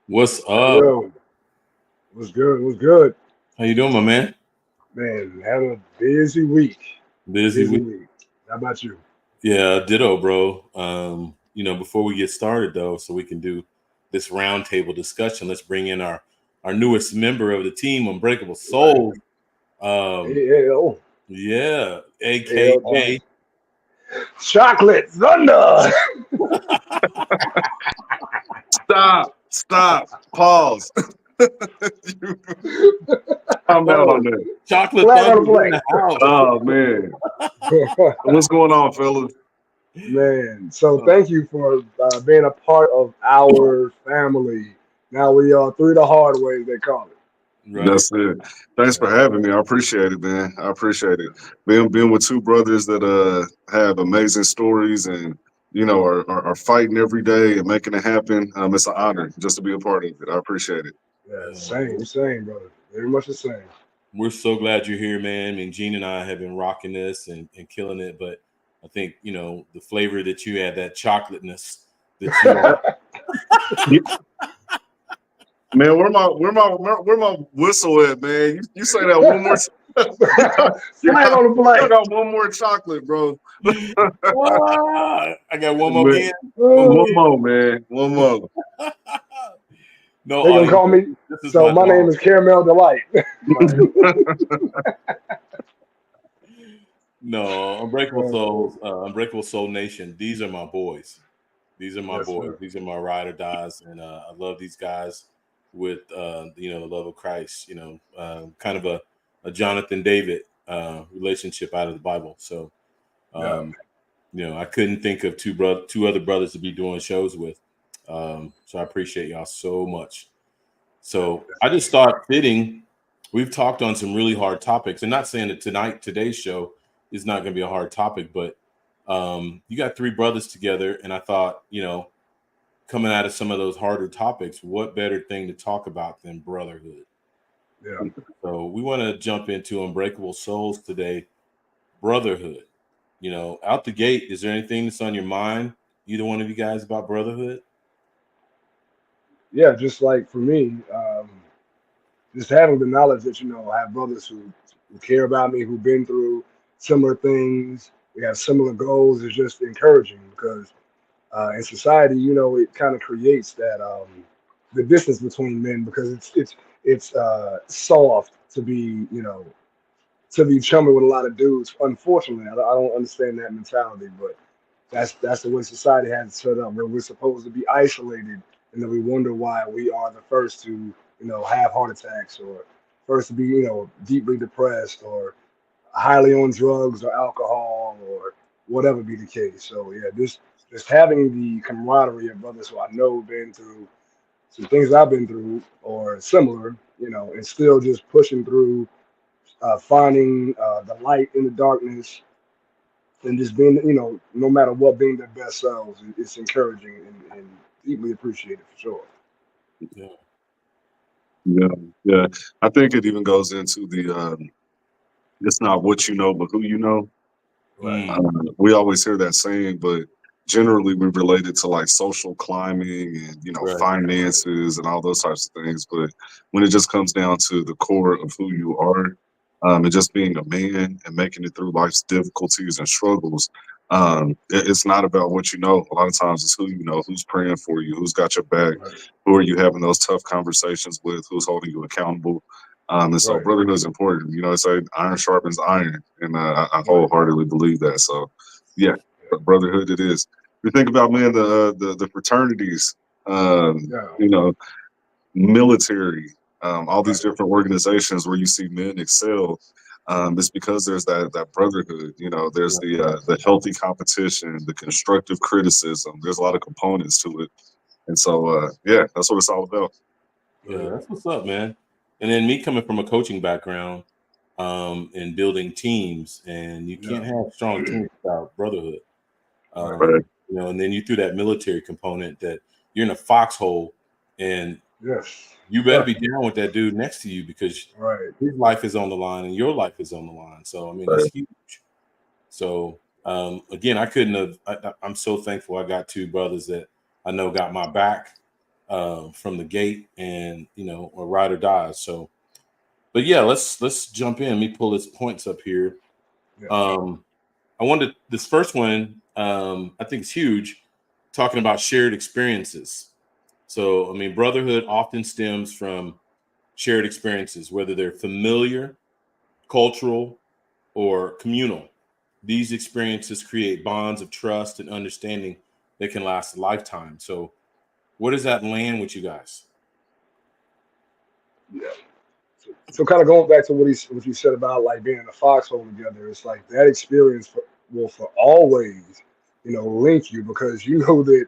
What's up? Yo, what's good? What's good? How you doing, my man? Man, had a busy week. Busy Busy week? week. How about you? Yeah, ditto, bro. Before we get started though, so we can do this roundtable discussion, let's bring in our newest member of the team, Unbreakable Right. Souls. Um, AL. yeah, AL. aka Chocolate Thunder. Stop, pause. I'm out on oh, that. Chocolate Flag on the Thunder's in play. the house. Oh man, what's going on, fellas? Man, so Uh, thank you for being a part of our family. Now we are three the hard way, they call it. right. That's it. Thanks for having me. I appreciate it, man. I appreciate it. Being with two brothers that have amazing stories and are fighting every day and making it happen. It's an honor just to be a part of it. I appreciate it. Yeah, Yeah, same, brother. Very much the same. we're so glad you're here, man. I mean, Gene and I have been rocking this and killing it, but I think the flavor that you had, that chocolateness that you Yeah, man, where my whistle at, man? You say that one more time. you Flag got on the you play. got one more chocolate, bro. I got one more Man, again. One more one Oh, more, man. One more. again. No they gonna audience. call me. This is So my my name dog. is Caramel Delight. No, Unbreakable Uh, Souls, Unbreakable Soul Nation. These are my boys. These are my yes, boys. sir. These are my ride or dies, and I love these guys with the love of Christ. Kind of a Jonathan David relationship out of the Bible. So Yeah. um, I couldn't think of two other brothers to be doing shows with. So I appreciate y'all so much. So I just thought fitting. We've talked on some really hard topics, and not saying that today's show is not going to be a hard topic, but you got three brothers together, and I thought, coming out of some of those harder topics, what better thing to talk about than brotherhood? Yeah. So we want to jump into Unbreakable Souls today, brotherhood. Out the gate, is there anything that's on your mind, either one of you guys, about brotherhood? Yeah, just like for me, just having the knowledge that I have brothers who care about me, who've been through similar things. We have similar goals. Is just encouraging because in society, it kind of creates that the distance between men because it's soft to be to be chummy with a lot of dudes. Unfortunately, I don't understand that mentality, but that's the way society has it set up, where we're supposed to be isolated, and then we wonder why we are the first to have heart attacks or first to be deeply depressed or highly on drugs or alcohol or whatever be the case. So yeah, just having the camaraderie of brothers who I know been through some things I've been through or similar, and still just pushing through, finding the light in the darkness, and just being, no matter what, being their best selves. It's encouraging and deeply appreciated for sure. Yeah. Yeah, yeah. I think it even goes into the it's not what you know, but who you know. Right. Mm, We always hear that saying, but generally we relate it to like social climbing and right. finances and all those types of things. But when it just comes down to the core of who you are, and just being a man and making it through life's difficulties and struggles, it's not about what you know. A lot of times it's who you know, who's praying for you, who's got your back, Right. who are you having those tough conversations with, who's holding you accountable. And so Right. brotherhood is important. It's like iron sharpens iron, and I Right. wholeheartedly believe that. So, yeah, brotherhood it is. We think about, man, the fraternities, Yeah. you know, military, all these Right. different organizations where you see men excel. It's because there's that brotherhood. There's Yeah. the healthy competition, the constructive criticism. There's a lot of components to it, and so yeah, that's what it's all about. Yeah, that's what's up, man. And then me coming from a coaching background, and building teams, and you Yeah. can't have strong teams without brotherhood. Right. Um, and then you threw that military component that you're in a foxhole, and Yes. you better be down with that dude next to you because Right. his life is on the line and your life is on the line. So I mean, that's Right. huge. So Again, I couldn't have. I'm so thankful I got two brothers that I know got my back from the gate, and or ride or die. So, but yeah, let's jump in. Let me pull his points up here. Yeah. I wanted this first one. I think it's huge. Talking about shared experiences. So, I mean, brotherhood often stems from shared experiences, whether they're familiar, cultural, or communal. These experiences create bonds of trust and understanding that can last a lifetime. So, where does that land with you guys? Yeah. So kind of going back to what you said about like being in a foxhole together, it's like that experience will for always, link you because you know that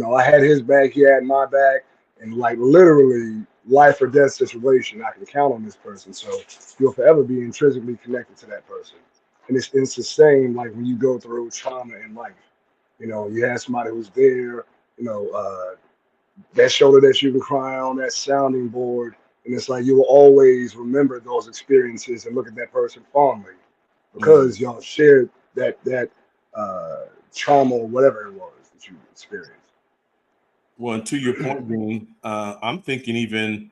I had his back, he had my back, and like literally life or death situation, I can count on this person. So you'll forever be intrinsically connected to that person, and it's the same like when you go through trauma in life. You have somebody who's there. You know, that shoulder that you can cry on, that sounding board. And it's like you will always remember those experiences and look at that person fondly Mhm. because y'all shared that trauma or whatever it was that you experienced. Well, and to your point, Dean, I'm thinking even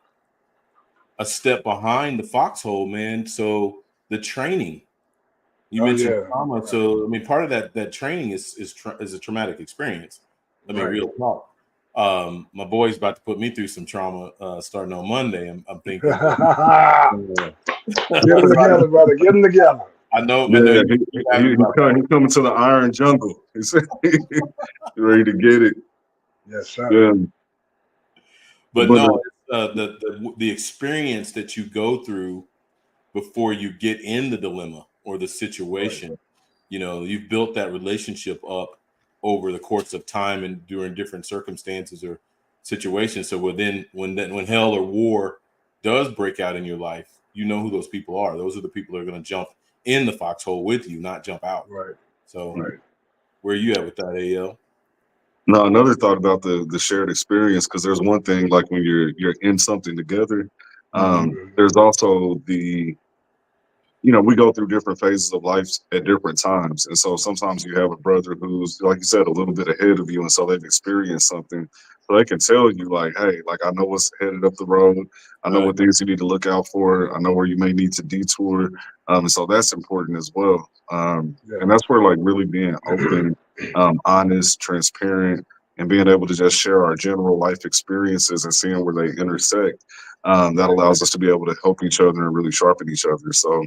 a step behind the foxhole, man. So the training you Oh mentioned yeah, trauma. right, So I mean, part of that training is a traumatic experience. I mean, right. real talk. My boy's about to put me through some trauma starting on Monday. I'm thinking, uh, Get them together, brother. Get them together. I know Yeah, you happy about that. he coming to the Iron Jungle. He's ready to get it. Yes, sir. Yeah, But but no, the experience that you go through before you get in the dilemma or the Right, situation, you've built that relationship up over the course of time and during different circumstances or situations. So when hell or war does break out in your life, you know who those people are. Those are the people that are going to jump in the foxhole with you, not jump out. right, So right. where are you at with that, AL? no, another thought about the shared experience because there's one thing like when you're in something together. Mm-hmm. There's also we go through different phases of life at different times. And so sometimes you have a brother who's, like you said, a little bit ahead of you. And so they've experienced something. So they can tell you, like, hey, like, I know what's headed up the road. I know Right. what things you need to look out for. I know where you may need to detour. And so that's important as well. And that's where, like, really being open, honest, transparent, and being able to just share our general life experiences and seeing where they intersect. That Right. allows us to be able to help each other and really sharpen each other. So,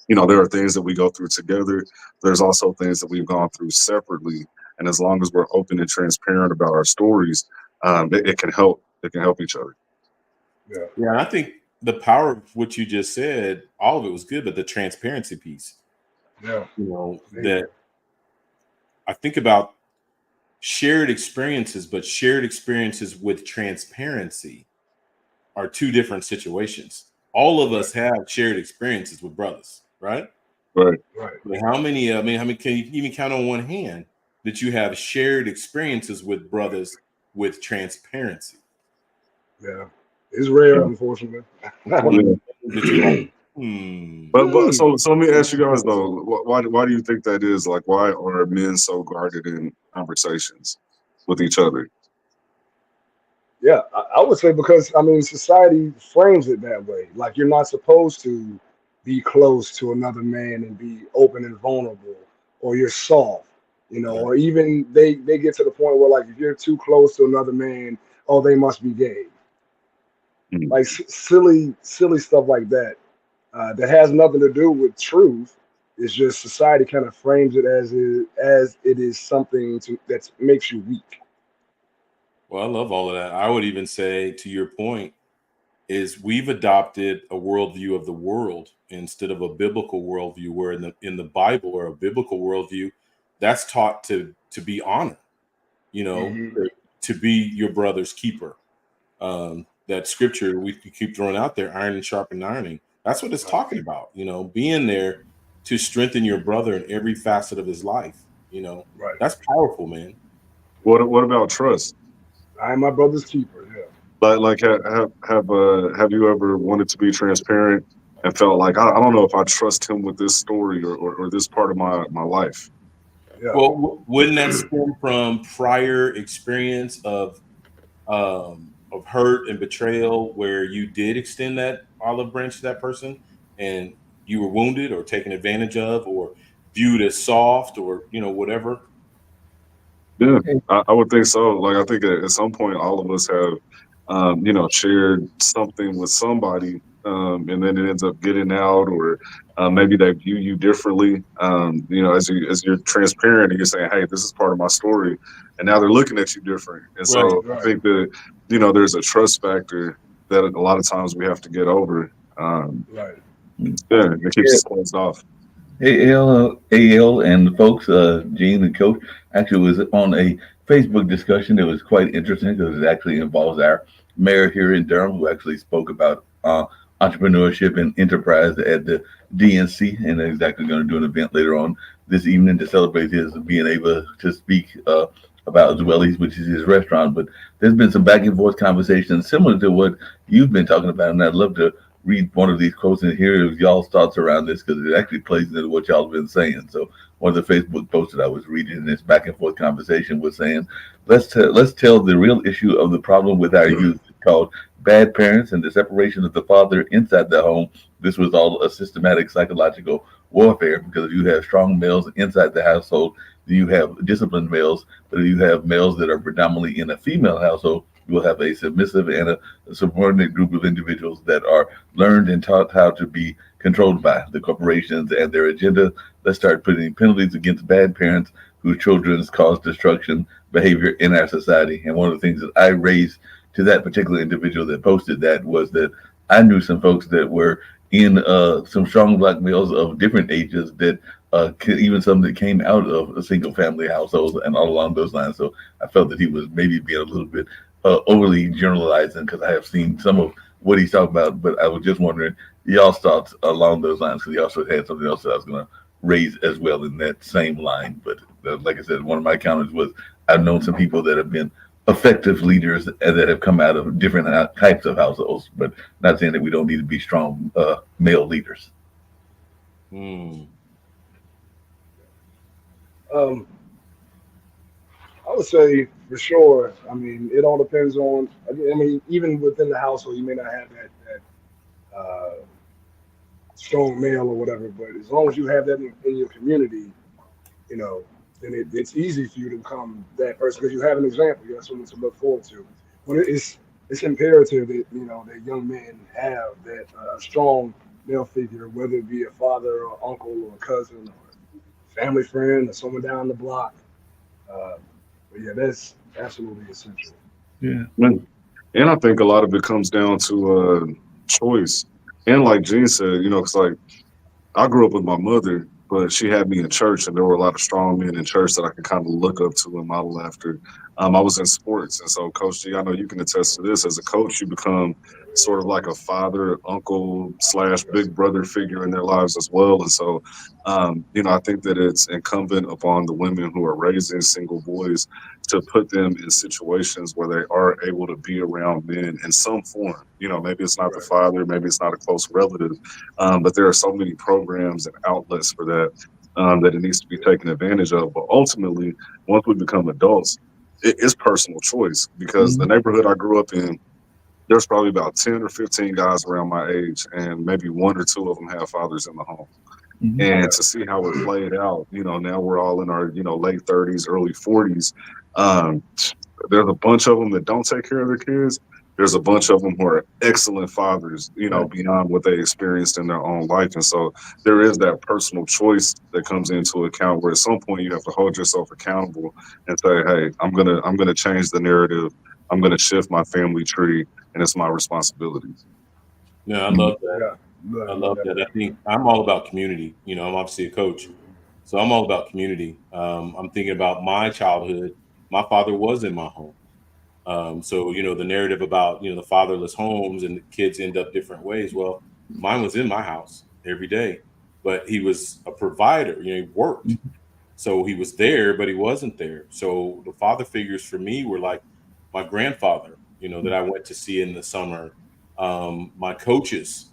there are things that we go through together. There's also things that we've gone through separately. And as long as we're open and transparent about our stories, it can help. It can help each other. Yeah. Yeah, and I think the power of what you just said, all of it was good, but the transparency piece, Yeah. Amazing. that I think about shared experiences, but shared experiences with transparency are two different situations. All of Right. us have shared experiences with brothers, right? Right. Right. But how many can you even count on one hand that you have shared experiences with brothers with transparency? Yeah. It's rare, Yeah. unfortunately. One of Yeah. the things that you're like, hmm. But so let me ask you guys though, why do you think that is? Like, why are men so guarded in conversations with each other? Yeah, I would say because I mean society frames it that way. Like you're not supposed to be close to another man and be open and vulnerable, or you're soft, Right. or even they get to the point where like if you're too close to another man, oh they must be gay. Mhm. Like silly stuff like that that has nothing to do with truth. It's just society kind of frames it as it is something that makes you weak. Well, I love all of that. I would even say, to your point, is we've adopted a worldview of the world instead of a biblical worldview, where in the Bible or a biblical worldview, that's taught to be honor, you know, Hmm. to be your brother's keeper. That scripture we keep throwing out there, iron and sharpen ironing. That's what it's Right, talking about, being there to strengthen your brother in every facet of his life. right. That's powerful, man. What about trust? I am my brother's keeper. Yeah. Like have you ever wanted to be transparent and felt like I don't know if I trust him with this story or this part of my life? Yeah. Well, wouldn't that stem from prior experience of hurt and betrayal, where you did extend that olive branch to that person, and you were wounded or taken advantage of, or viewed as soft, or whatever? Yeah, Hey, I would think so. Like, I think at some point, all of us have, shared something with somebody, and then it ends up getting out, or maybe they view you differently. As you're transparent and you're saying, "Hey, this is part of my story," and now they're looking at you different. And Right. so I Right. think that there's a trust factor that a lot of times we have to get over. Right. Yeah, it keeps yeah, us closed off. AL and the folks, Gene and Coach, actually was on a Facebook discussion that was quite interesting because it actually involves our mayor here in Durham, who actually spoke about entrepreneurship and enterprise at the DNC, and they're exactly going to do an event later on this evening to celebrate his being able to speak about Zwelly's, which is his restaurant. But there's been some back and forth conversations similar to what you've been talking about, and I'd love to read one of these quotes and hear y'all's thoughts around this because it actually plays into what y'all have been saying. So one of the Facebook posts that I was reading in this back and forth conversation was saying, let's tell the real issue of the problem with our youth. It's called bad parents and the separation of the father inside the home. This was all a systematic psychological warfare because you have strong males inside the household, you have disciplined males, but you have males that are predominantly in a female household. You will have a submissive and a subordinate group of individuals that are learned and taught how to be controlled by the corporations and their agenda. Let's start putting penalties against bad parents whose children cause destruction behavior in our society. And one of the things that I raised to that particular individual that posted that was that I knew some folks that were in some strong black males of different ages that even some that came out of a single family household and all along those lines. So I felt that he was maybe being a little bit overly generalizing because I have seen some of what he's talking about, but I was just wondering y'all's thoughts along those lines because he also had something else that I was going to raise as well in that same line. But like I said, one of my counters was I've known some people that have been effective leaders that have come out of different types of households, but not saying that we don't need to be strong male leaders. Hmm. Um, I would say for sure. I mean, it all depends on. I mean, even within the household, you may not have that strong male or whatever, but as long as you have that in your community, you know, then it's easy for you to become that person because you have an example. You have someone to look forward to. But it's imperative that that young men have that a strong male figure, whether it be a father or uncle or a cousin or family friend or someone down the block. Uh, but yeah, that's absolutely essential. Yeah. And I think a lot of it comes down to choice. And like Gene said, because like I grew up with my mother, but she had me in church, and there were a lot of strong men in church that I could kind of look up to and model after. I was in sports, and so Coach G, I know you can attest to this. As a coach, you become sort of like a father, uncle slash big brother figure in their lives as well. And so, I think that it's incumbent upon the women who are raising single boys to put them in situations where they are able to be around men in some form. Maybe it's not the Right, father, maybe it's not a close relative, but there are so many programs and outlets for that that it needs to be taken advantage of. But ultimately, once we become adults, it is personal choice because the Mhm. neighborhood I grew up in, there's probably about 10 or 15 guys around my age, and maybe one or two of them have fathers in the home. Mhm. And right, to see how it played out, now we're all in our, late 30s, early 40s. Um, there's a bunch of them that don't take care of their kids. There's a bunch of them who are excellent fathers, Right. beyond what they experienced in their own life. And so there is that personal choice that comes into account where at some point you have to hold yourself accountable and say, hey, I'm gonna change the narrative. I'm gonna shift my family tree and it's my responsibility. No, I Mhm. love that. yeah, I most love that. I definitely. think I'm all about community. I'm obviously a coach, so I'm all about community. I'm thinking about my childhood. My father was in my home. So the narrative about the fatherless homes and the kids end up different ways. Well, mine was in my house every day, but he was a provider. He worked, so he was there, but he wasn't there. So the father figures for me were like my grandfather, that I went to see in the summer. My coaches,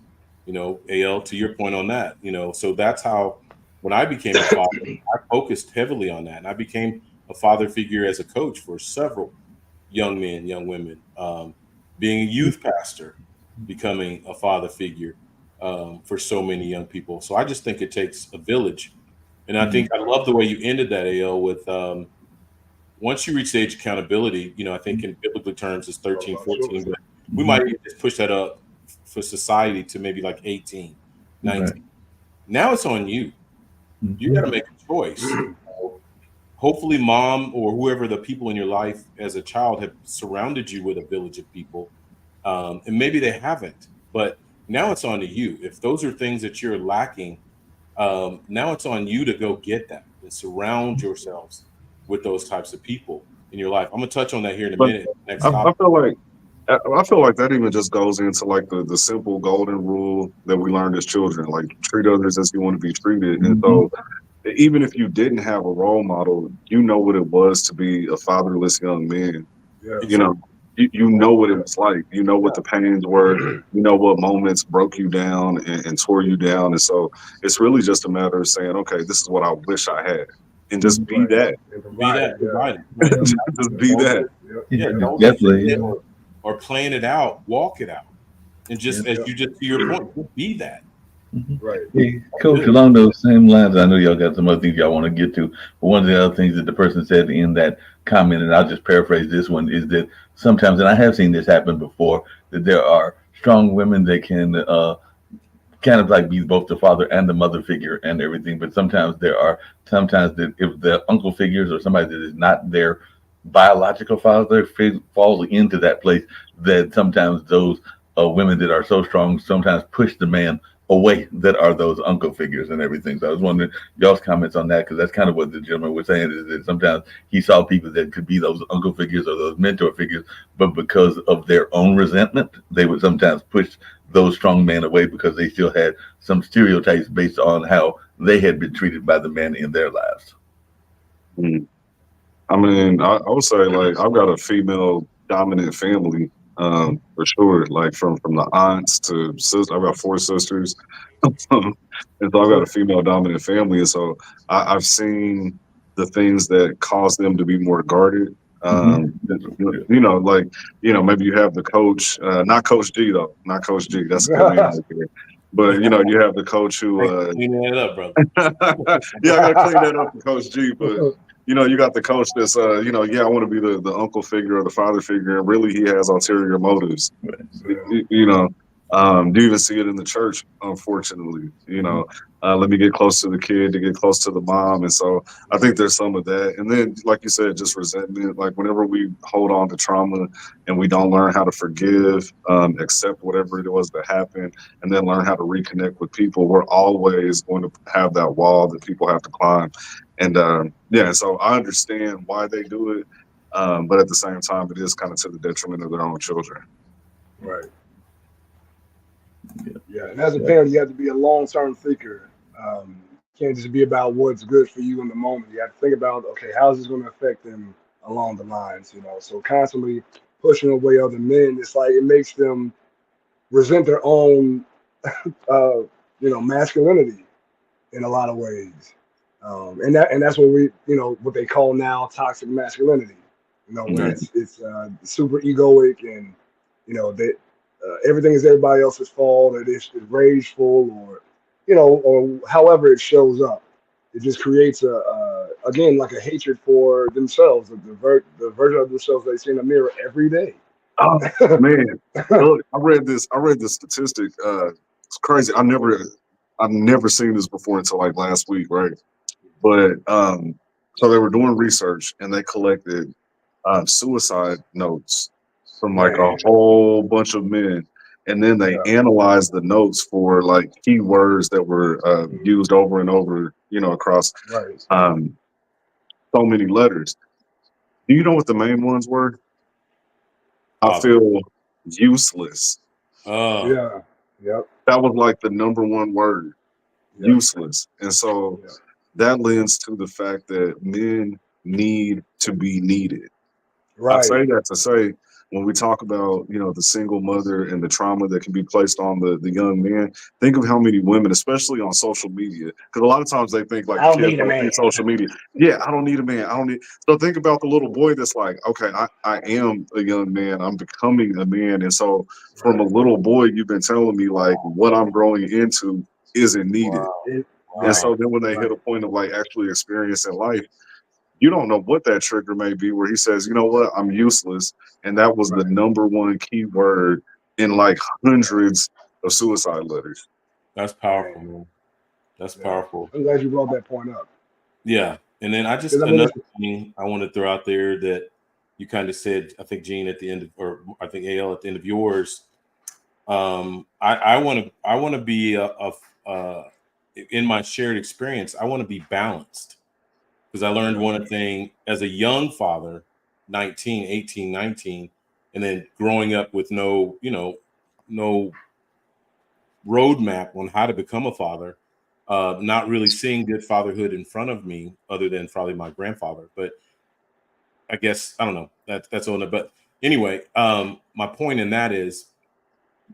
Al, to your point on that, so that's how when I became a father, I focused heavily on that, and I became a father figure as a coach for several young men, young women. Being a youth pastor, becoming a father figure for so many young people. So I just think it takes a village, and I think I love the way you ended that, AL, with once you reach the age of accountability. I think in biblical terms it's 13, 14, but we might even just push that up for society to maybe like 18, 19. Right. Now it's on you. You got to make a choice. Hopefully mom or whoever the people in your life as a child have surrounded you with a village of people, and maybe they haven't, but now it's on to you. If those are things that you're lacking, now it's on you to go get that and surround yourselves with those types of people in your life. I'm gonna touch on that here in a But minute. Next I, I topic. feel like I feel like that even just goes into like the simple golden rule that we learned as children, like treat others as you want to be treated. And so even if you didn't have a role model, you know what it was to be a fatherless young man. Yeah. You know, you know what it was like. You know what the pains were. You know what moments broke you down and tore you down. And so it's really just a matter of saying, okay, this is what I wish I had, and just be Right. that. And Be that, provide it. Right. Just be that. Yeah, don't Definitely. sit there or plan it out, walk it out. And just as you just to your point, be that. Right. Hey, Coach, along those same lines, I know y'all got some other things y'all want to get to, but one of the other things that the person said in that comment, and I'll just paraphrase this one, is that sometimes, and I have seen this happen before, that there are strong women that can kind of like be both the father and the mother figure and everything, but sometimes that if the uncle figures or somebody that is not their biological father falls into that place, that sometimes those women that are so strong sometimes push the man away that are those uncle figures and everything. So I was wondering y'all's comments on that, because that's kind of what the gentleman was saying, is that sometimes he saw people that could be those uncle figures or those mentor figures, but because of their own resentment, they would sometimes push those strong men away because they still had some stereotypes based on how they had been treated by the men in their lives. Mm. I mean, I would say like I've got a female dominant family, for sure. Like from the aunts to sisters, I've got four sisters, and so I've got a female dominant family, and so I've seen the things that cause them to be more guarded. Like maybe you have the coach, not Coach G though, not Coach G. That's a good name right there. But you have the coach who, Clean it up, brother. yeah, I got to clean that up for Coach G, but. You got the coach that's, I want to be the uncle figure or the father figure, and really he has ulterior motives. Do you even see it in the church? Unfortunately, let me get close to the kid to get close to the mom, and so I think there's some of that. And then, like you said, just resentment. Like whenever we hold on to trauma and we don't learn how to forgive, accept whatever it was that happened, and then learn how to reconnect with people, we're always going to have that wall that people have to climb. And so I understand why they do it, but at the same time, it is kind of to the detriment of their own children. Right. Yeah, and as a parent, you have to be a long-term thinker. You can't just be about what's good for you in the moment. You have to think about, okay, how is this going to affect them along the lines? So constantly pushing away other men, it's like it makes them resent their own, masculinity in a lot of ways. And that's what what they call now toxic masculinity. Where it's super egoic, and that everything is everybody else's fault, or it's rageful, or however it shows up. It just creates again, like a hatred for themselves, the version of themselves they see in the mirror every day. Oh man, look, I read this statistic. It's crazy. I've never seen this before until like last week, right? But so they were doing research and they collected suicide notes from like a whole bunch of men, and then they analyzed the notes for like keywords that were used over and over, across so many letters. Do you know what the main ones were? I feel useless. Yeah. Yep. That was like the number one word, useless. And so that lends to the fact that men need to be needed. I Right. say that to say when we talk about, you know, the single mother and the trauma that can be placed on the young man, think of how many women, especially on social media, because a lot of times they think like I don't kids need a don't see man. social media. Yeah, I don't need a man. I don't need. So think about the little boy that's like, okay, I am a young man. I'm becoming a man. And so from a Right. little boy, you've been telling me like what I'm growing into isn't needed. Wow. It, And right. so then when they hit Right. a point of like actually experiencing life, you don't know what that trigger may be where he says, you know what, I'm useless. And that was the Right. number one key word in like hundreds of suicide letters. That's powerful, man. That's Yeah. powerful. I'm glad you brought that point up. Yeah. And then Because I mean, another thing I want to throw out there that you kind of said, I think Gene at the end of, or I think AL at the end of yours. I want to be in my shared experience. I want to be balanced because I learned one thing as a young father, 19, 18, 19, and then growing up with no roadmap on how to become a father, not really seeing good fatherhood in front of me other than probably my grandfather. But I guess, I don't know, that's on it. But anyway, my point in that is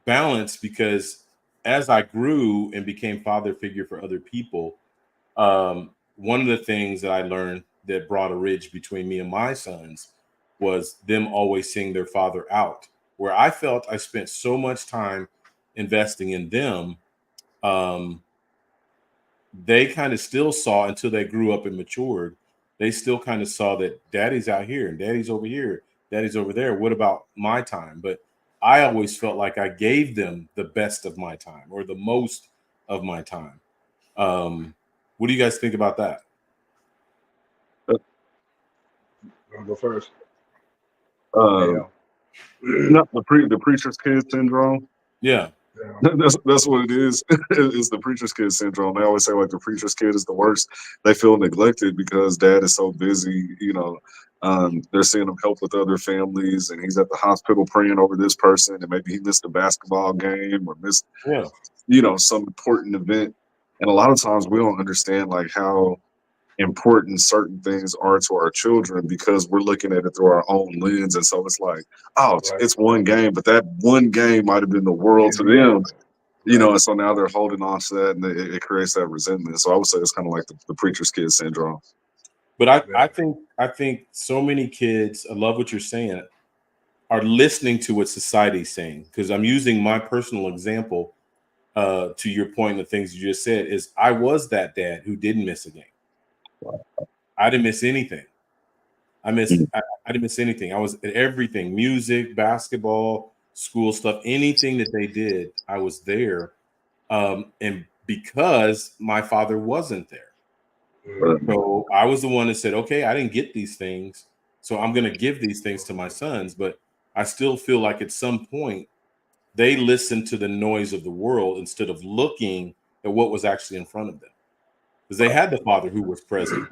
balance, because as I grew and became father figure for other people, one of the things that I learned that brought a ridge between me and my sons was them always seeing their father out. Where I felt I spent so much time investing in them, um, they kind of still saw, until they grew up and matured, they still kind of saw that daddy's out here and daddy's over here, daddy's over there. What about my time? But I always felt like I gave them the best of my time or the most of my time. What do you guys think about that? I'll go first. Um, Yeah. not the preacher's kid syndrome. Yeah. Yeah. That's what it is. It's the preacher's kid syndrome. They always say like the preacher's kid is the worst. They feel neglected because dad is so busy. You know, they're seeing him help with other families, and he's at the hospital praying over this person, and maybe he missed a basketball game or missed, Yeah. you know, some important event. And a lot of times we don't understand like how important certain things are to our children because we're looking at it through our own lens. And so it's like, oh, Right. it's one game, but that one game might have been the world Can to be them, everything. you know, Right. and so now they're holding on to that, and it creates that resentment. So I would say it's kind of like the preacher's kid syndrome. But I, Yeah. I think I think so many kids, I love what you're saying, are listening to what society's saying. Because I'm using my personal example, to your point, the things you just said, is I was that dad who didn't miss a game. I didn't miss anything. I didn't miss anything. I was at everything: music, basketball, school stuff, anything that they did, I was there. And because my father wasn't there, But, so I was the one that said, "Okay, I didn't get these things, so I'm going to give these things to my sons." But I still feel like at some point they listened to the noise of the world instead of looking at what was actually in front of them, because they had the father who was present,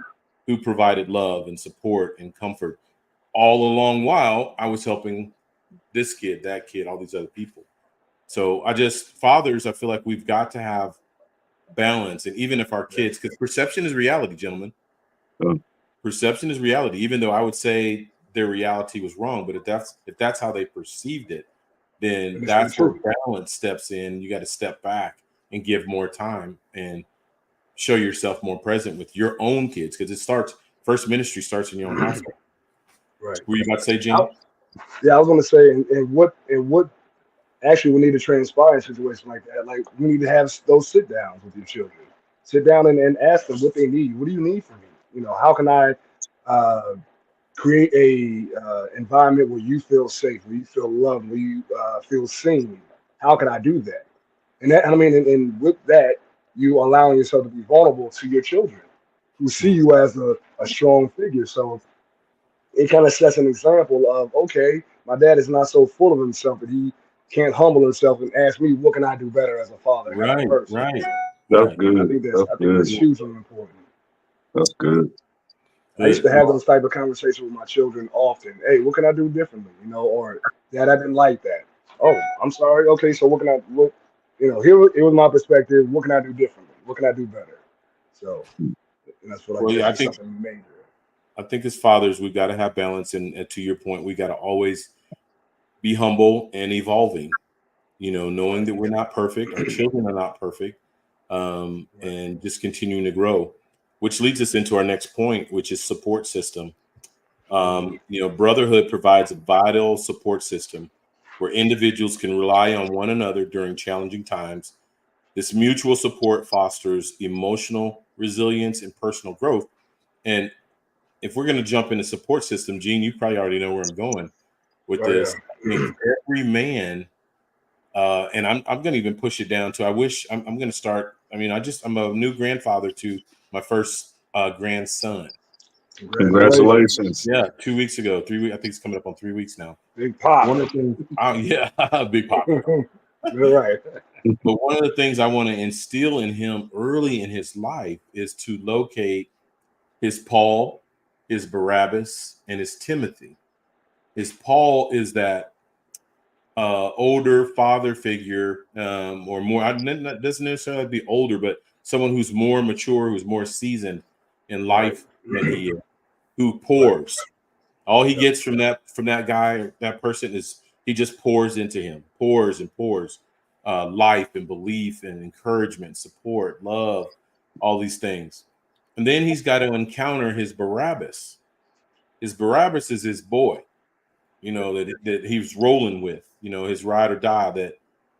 who provided love and support and comfort all along while I was helping this kid, that kid, all these other people. So fathers, I feel like we've got to have balance. And even if our kids, because perception is reality, gentlemen, uh, perception is reality, even though I would say their reality was wrong. But if that's how they perceived it, then And it's the that's where truth. balance steps in. You got to step back and give more time and show yourself more present with your own kids, because first ministry starts in your own household. Right. Were you about to say, I, Gene? yeah, I was going to say, and what actually we need to transpire in situations like that. Like we need to have those sit downs with your children. Sit down and ask them what they need. What do you need from me? You know, how can I uh, create a environment where you feel safe, where you feel loved, where you feel seen? How can I do that? And that, I mean, and with that, you allowing yourself to be vulnerable to your children who see you as a strong figure. So it kind of sets an example of, okay, my dad is not so full of himself that he can't humble himself and ask me, what can I do better as a father and as a Right, person? right, that's right. good. That's I think that's good. hugely important. That's good. I used Good. to have those type of conversations with my children often. Hey, what can I do differently? You know, or Dad, I didn't like that. Oh, I'm sorry. Okay, so what can I look? You know, it was my perspective. What can I do differently? What can I do better? So, and that's what I Well, guess yeah, is something major. I think as fathers, we've got to have balance, and to your point, we got to always be humble and evolving. Knowing that we're not perfect, our children are not perfect, and just continuing to grow, which leads us into our next point, which is support system. Brotherhood provides a vital support system where individuals can rely on one another during challenging times. This mutual support fosters emotional resilience and personal growth. And if we're going to jump into support system, Gene, you probably already know where I'm going with this. I think every man, and I'm going to even push it down to, I'm going to start. I'm a new grandfather to my first grandson. Congratulations. Yeah, 2 weeks ago, 3 weeks. I think it's coming up on 3 weeks now. Big pop. One of the things, big pop. You're right. But one of the things I want to instill in him early in his life is to locate his Paul, his Barabbas, and his Timothy. His Paul is that older father figure, or more. Doesn't necessarily be older, but someone who's more mature, who's more seasoned in life than he is, who pours. All he gets from that guy, that person, is he just pours into him, pours and pours, life and belief and encouragement, support, love, all these things. And then he's got to encounter his Barabbas. His Barabbas is his boy, that he was rolling with, his ride or die, that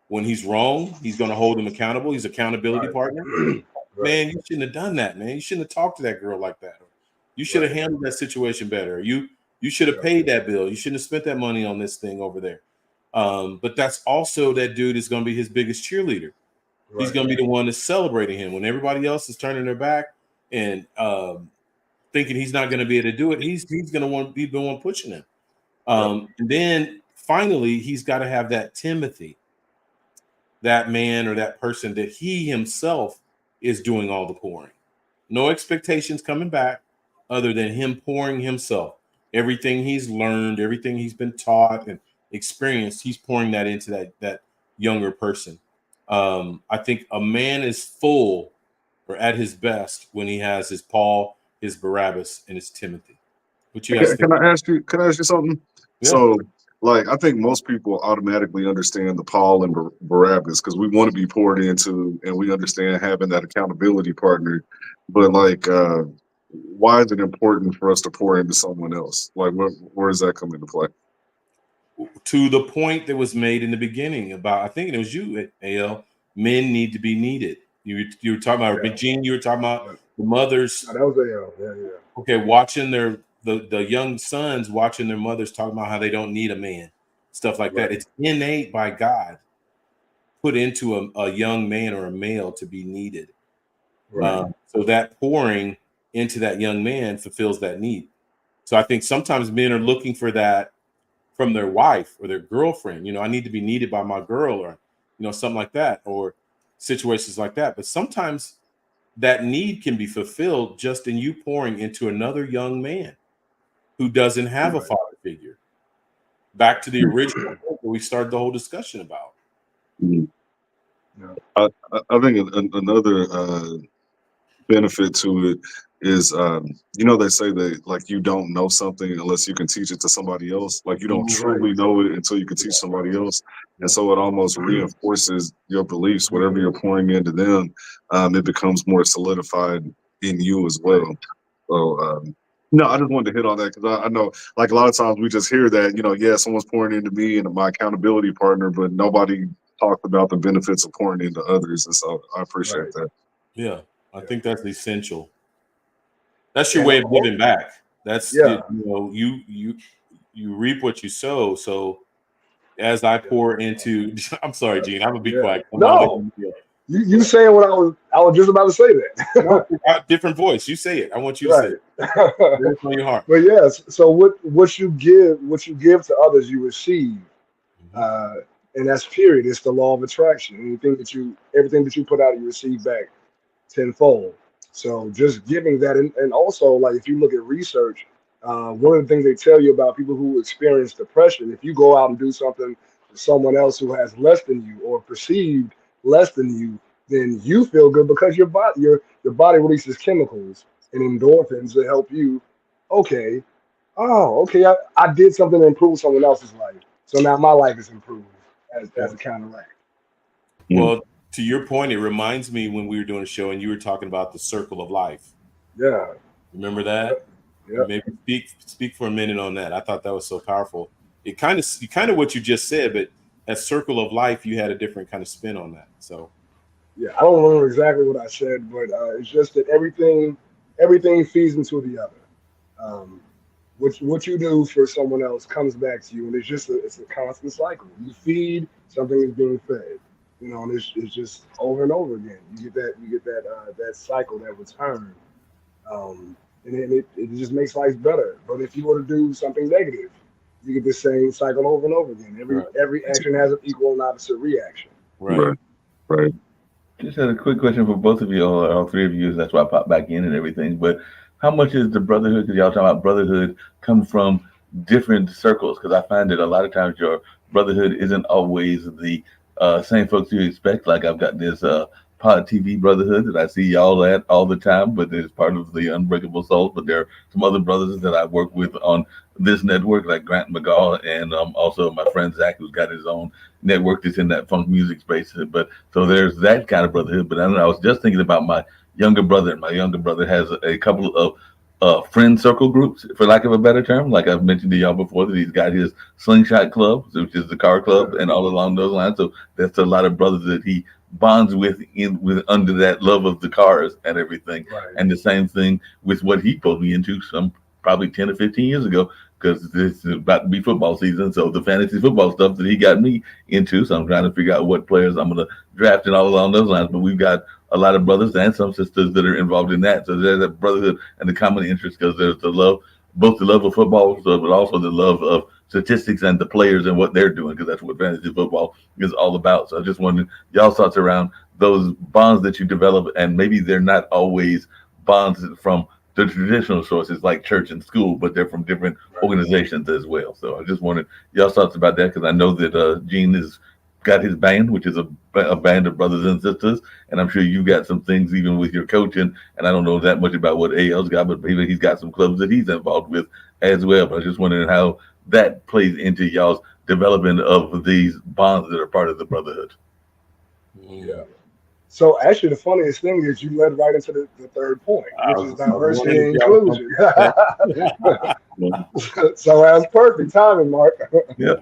when he's wrong, he's going to hold him accountable. He's accountability partner. Man, you shouldn't have done that, man. You shouldn't have talked to that girl like that. You should have handled that situation better. You should have paid that bill. You shouldn't have spent that money on this thing over there. But that's also, that dude is going to be his biggest cheerleader. He's going to be the one that's celebrating him when everybody else is turning their back and thinking he's not going to be able to do it. He's going to want to be the one pushing him. And then finally, he's got to have that Timothy, that man or that person that he himself is doing all the pouring. No expectations coming back other than him pouring himself. Everything he's learned, everything he's been taught and experienced, he's pouring that into that younger person. I think a man is full or at his best when he has his Paul, his Barabbas, and his Timothy. What you guys think? Can I ask you something? Yeah. So, I think most people automatically understand the Paul and Barabbas because we want to be poured into, and we understand having that accountability partner. But why is it important for us to pour into someone else? Where does that come into play? To the point that was made in the beginning about, I think it was you, AL, men need to be needed. You were talking about, Gene, you were talking about the mothers. That was AL. Yeah. Okay, watching the young sons watching their mothers talk about how they don't need a man, stuff like that. It's innate by God, put into a young man or a male to be needed. So that pouring into that young man fulfills that need. So I think sometimes men are looking for that from their wife or their girlfriend. I need to be needed by my girl, or something like that, or situations like that. But sometimes that need can be fulfilled just in you pouring into another young man who doesn't have a father figure. Back to the original that we started the whole discussion about. I think another benefit to it is, they say that you don't know something unless you can teach it to somebody else. You don't truly know it until you can teach somebody else. And so it almost reinforces your beliefs. Whatever you're pouring into them, it becomes more solidified in you as well. So, no, I just wanted to hit on that because I know, a lot of times we just hear that, someone's pouring into me and my accountability partner, but nobody talked about the benefits of pouring into others. And so I appreciate that. Yeah, I think that's essential. That's your way of giving back. That's you reap what you sow. So as I pour into, I'm sorry, Gene, I'm gonna be quiet. No, you saying what I was just about to say that. Different voice. You say it. I want you to say it. It's on your heart. But yes, so what you give to others, you receive. And that's period. It's the law of attraction. Everything that you put out, you receive back tenfold. So just giving that, and also if you look at research, one of the things they tell you about people who experience depression, if you go out and do something to someone else who has less than you or perceived less than you, then you feel good because your body releases chemicals and endorphins that help you. Okay, I did something to improve someone else's life. So now my life is improved as a counteract. Well, to your point, it reminds me when we were doing a show and you were talking about the circle of life. Yeah. Remember that? Yep. Maybe speak for a minute on that. I thought that was so powerful. It kind of what you just said, but at circle of life, you had a different kind of spin on that. So Yeah, I don't remember exactly what I said, but it's just that everything feeds into the other. Um, what you do for someone else comes back to you, and it's a constant cycle. You feed, something is being fed, and it's just over and over again. You get that cycle, that return, and then it just makes life better. But if you were to do something negative, you get the same cycle over and over again. Every action has an equal and opposite reaction. right. Right. Just had a quick question for both of you, all three of you. That's why I popped back in and everything. But how much is the brotherhood? Because y'all talking about brotherhood come from different circles. Because I find that a lot of times your brotherhood isn't always the same folks you expect. Like I've got this Pod TV brotherhood that I see y'all at all the time, but it's part of the Unbreakable Souls. But there are some other brothers that I work with on this network, like Grant McGaw, and also my friend Zach, who's got his own network that's in that funk music space. But so there's that kind of brotherhood. But I don't know. I was just thinking about my younger brother, and my younger brother has a couple of friend circle groups, for lack of a better term. Like I've mentioned to y'all before, that he's got his Slingshot Club, which is the car club, and all along those lines. So that's a lot of brothers that he bonds with under that love of the cars and everything. Right. And the same thing with what he pulled me into some probably 10 or 15 years ago, because this is about to be football season. So the fantasy football stuff that he got me into. So I'm trying to figure out what players I'm going to draft and all along those lines. But we've got a lot of brothers and some sisters that are involved in that. So there's that brotherhood and the common interest, because there's the love, both the love of football, but also the love of statistics and the players and what they're doing, because that's what fantasy football is all about. So I just wondered y'all's thoughts around those bonds that you develop, and maybe they're not always bonds from the traditional sources like church and school, but they're from different organizations as well. So I just wanted y'all's thoughts about that, because I know that Gene has got his band, which is a band of brothers and sisters, and I'm sure you got some things even with your coaching. And I don't know that much about what AL's got, but maybe he's got some clubs that he's involved with as well. But I was just wondering how that plays into y'all's development of these bonds that are part of the brotherhood. Yeah. So actually, the funniest thing is you led right into the third point, which is diversity and inclusion. So that's perfect timing, Mark. Yeah.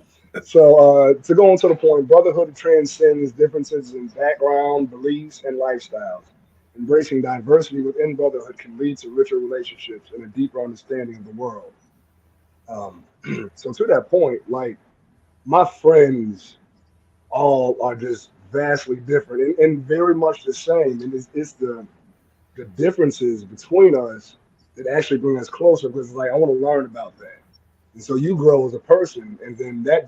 So to go on to the point, brotherhood transcends differences in background, beliefs, and lifestyles. Embracing diversity within brotherhood can lead to richer relationships and a deeper understanding of the world. So to that point, like my friends all are just vastly different and very much the same. And it's the differences between us that actually bring us closer, because it's like I want to learn about that. And so you grow as a person, and then that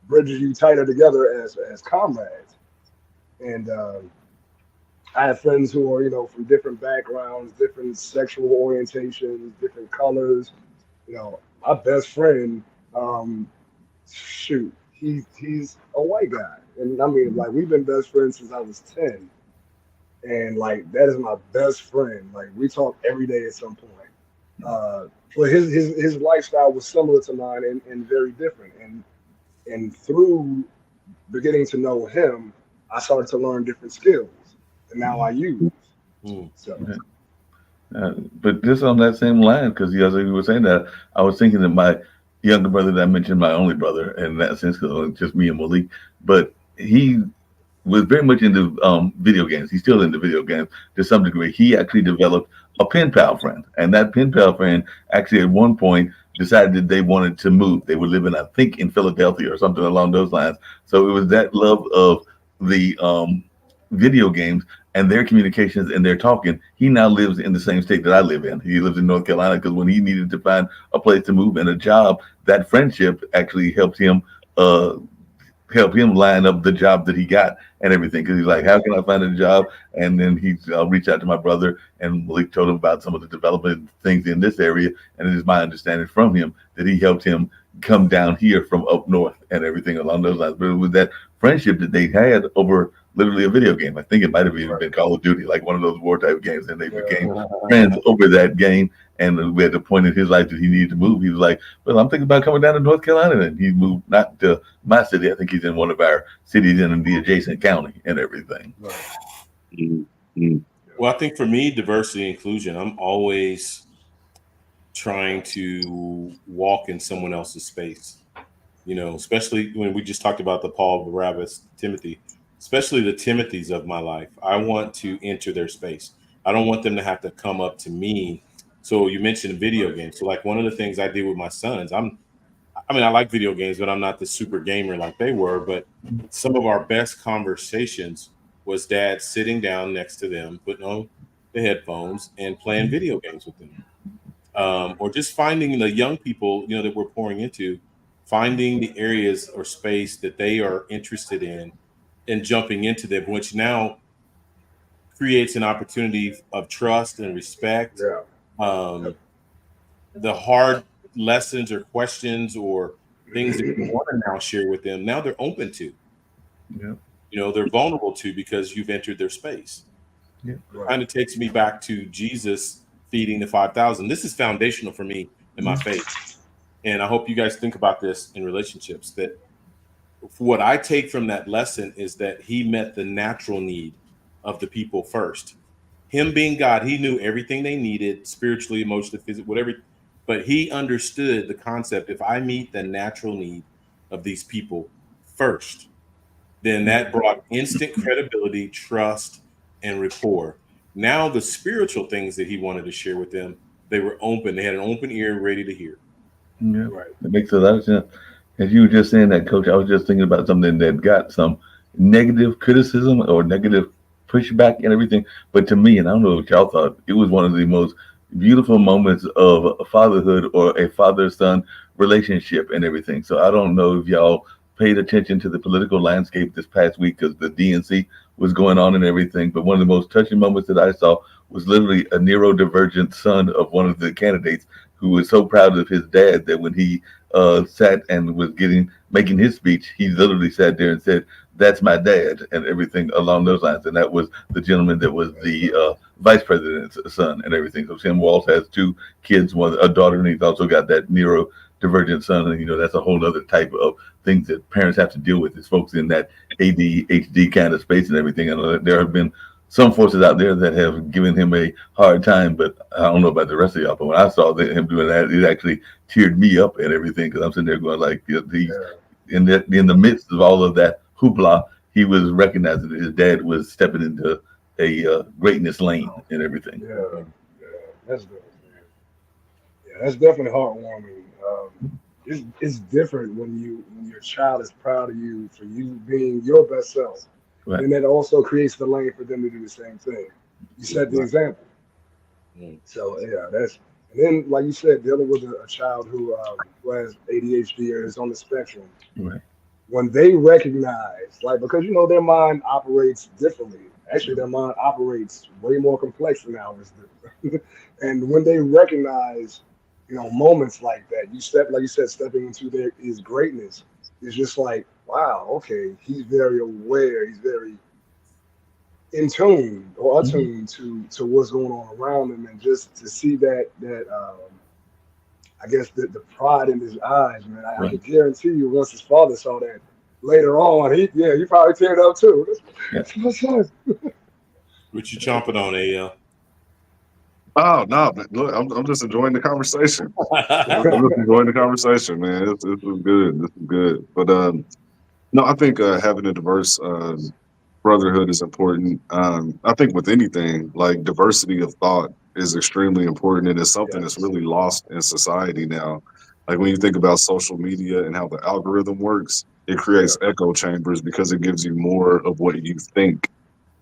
bridges you tighter together as comrades. And I have friends who are from different backgrounds, different sexual orientations, different colors. My best friend, shoot, he's a white guy, and I mean, like, we've been best friends since I was 10, and like that is my best friend. Like, we talk every day at some point. But his lifestyle was similar to mine and very different. And through beginning to know him, I started to learn different skills, and now I use. So. But just on that same line, because as you were saying that, I was thinking that my younger brother that I mentioned, my only brother in that sense, because it's just me and Malik, but he was very much into video games. He's still into video games to some degree. He actually developed a pen pal friend, and that pen pal friend actually at one point decided that they wanted to move. They were living, I think, in Philadelphia or something along those lines. So it was that love of the video games and their communications and their talking. He now lives in the same state that I live in. He lives in North Carolina, because when he needed to find a place to move and a job, that friendship actually helped him line up the job that he got and everything. Because he's like, how can I find a job? And then I'll reach out to my brother, and Malik told him about some of the development things in this area. And it is my understanding from him that he helped him come down here from up north and everything along those lines. But it was that friendship that they had over literally a video game. I think it might have even been Call of Duty, like one of those war type games, and they became friends over that game. And at the point in his life that he needed to move, he was like, "Well, I'm thinking about coming down to North Carolina." And he moved not to my city. I think he's in one of our cities in the adjacent county and everything. Right. Mm-hmm. Well, I think for me, diversity and inclusion, I'm always trying to walk in someone else's space. You know, especially when we just talked about the Paul, Barabbas, Timothy, especially the Timothys of my life. I want to enter their space. I don't want them to have to come up to me. So you mentioned video games. So like one of the things I did with my sons, I mean, I like video games, but I'm not the super gamer like they were. But some of our best conversations was dad sitting down next to them, putting on the headphones and playing video games with them. Or just finding the young people, you know, that we're pouring into, finding the areas or space that they are interested in and jumping into them, which now creates an opportunity of trust and respect. Yeah. Um, the hard lessons or questions or things that you want to now share with them, now they're open to. Yeah. You know, they're vulnerable to because you've entered their space. Right. Kind of takes me back to Jesus feeding the 5,000. This is foundational for me in my faith. And I hope you guys think about this in relationships, that what I take from that lesson is that he met the natural need of the people first. Him being God, he knew everything they needed spiritually, emotionally, physically, whatever. But he understood the concept. If I meet the natural need of these people first, then that brought instant credibility, trust, and rapport. Now, the spiritual things that he wanted to share with them, they were open. They had an open ear, ready to hear. Yeah, Right. it makes a lot of sense. As you were just saying that, Coach, I was just thinking about something that got some negative criticism or negative pushback and everything. But to me, and I don't know what y'all thought, it was one of the most beautiful moments of fatherhood or a father-son relationship and everything. So I don't know if y'all paid attention to the political landscape this past week because the DNC was going on and everything. But one of the most touching moments that I saw was literally a neurodivergent son of one of the candidates who was so proud of his dad that when he sat and was making his speech, he literally sat there and said, "That's my dad," and everything along those lines. And that was the gentleman that was the vice president's son and everything. So Tim Walz has two kids, one a daughter, and he's also got that neurodivergent son. And that's a whole other type of things that parents have to deal with. Is folks in that ADHD kind of space and everything. And there have been some forces out there that have given him a hard time, but I don't know about the rest of y'all. But when I saw him doing that, it actually teared me up and everything because I'm sitting there going like, he's in the midst of all of that hoopla, he was recognizing that his dad was stepping into a greatness lane and everything. Yeah. That's good, man. Yeah, that's definitely heartwarming. It's different when your child is proud of you for you being your best self. Right. And that also creates the lane for them to do the same thing. You set the example. So yeah, and then like you said, dealing with a child who has ADHD or is on the spectrum. Right. When they recognize, like, because their mind operates differently. Actually, their mind operates way more complex than ours do. And when they recognize, moments like that, like you said, stepping into his greatness, is just like, wow, okay, he's very aware, he's very in tune or attuned to what's going on around him, and just to see that I guess the pride in his eyes, man. I can guarantee you, once his father saw that later on, he probably teared up too. That's my son. What you chomping on, AL? Oh no, man. Look, I'm just enjoying the conversation. I'm just enjoying the conversation, man. This is good. This is good. But no, I think having a diverse brotherhood is important. I think with anything, like diversity of thought is extremely important, and it's something that's really lost in society now. Like when you think about social media and how the algorithm works, it creates echo chambers because it gives you more of what you think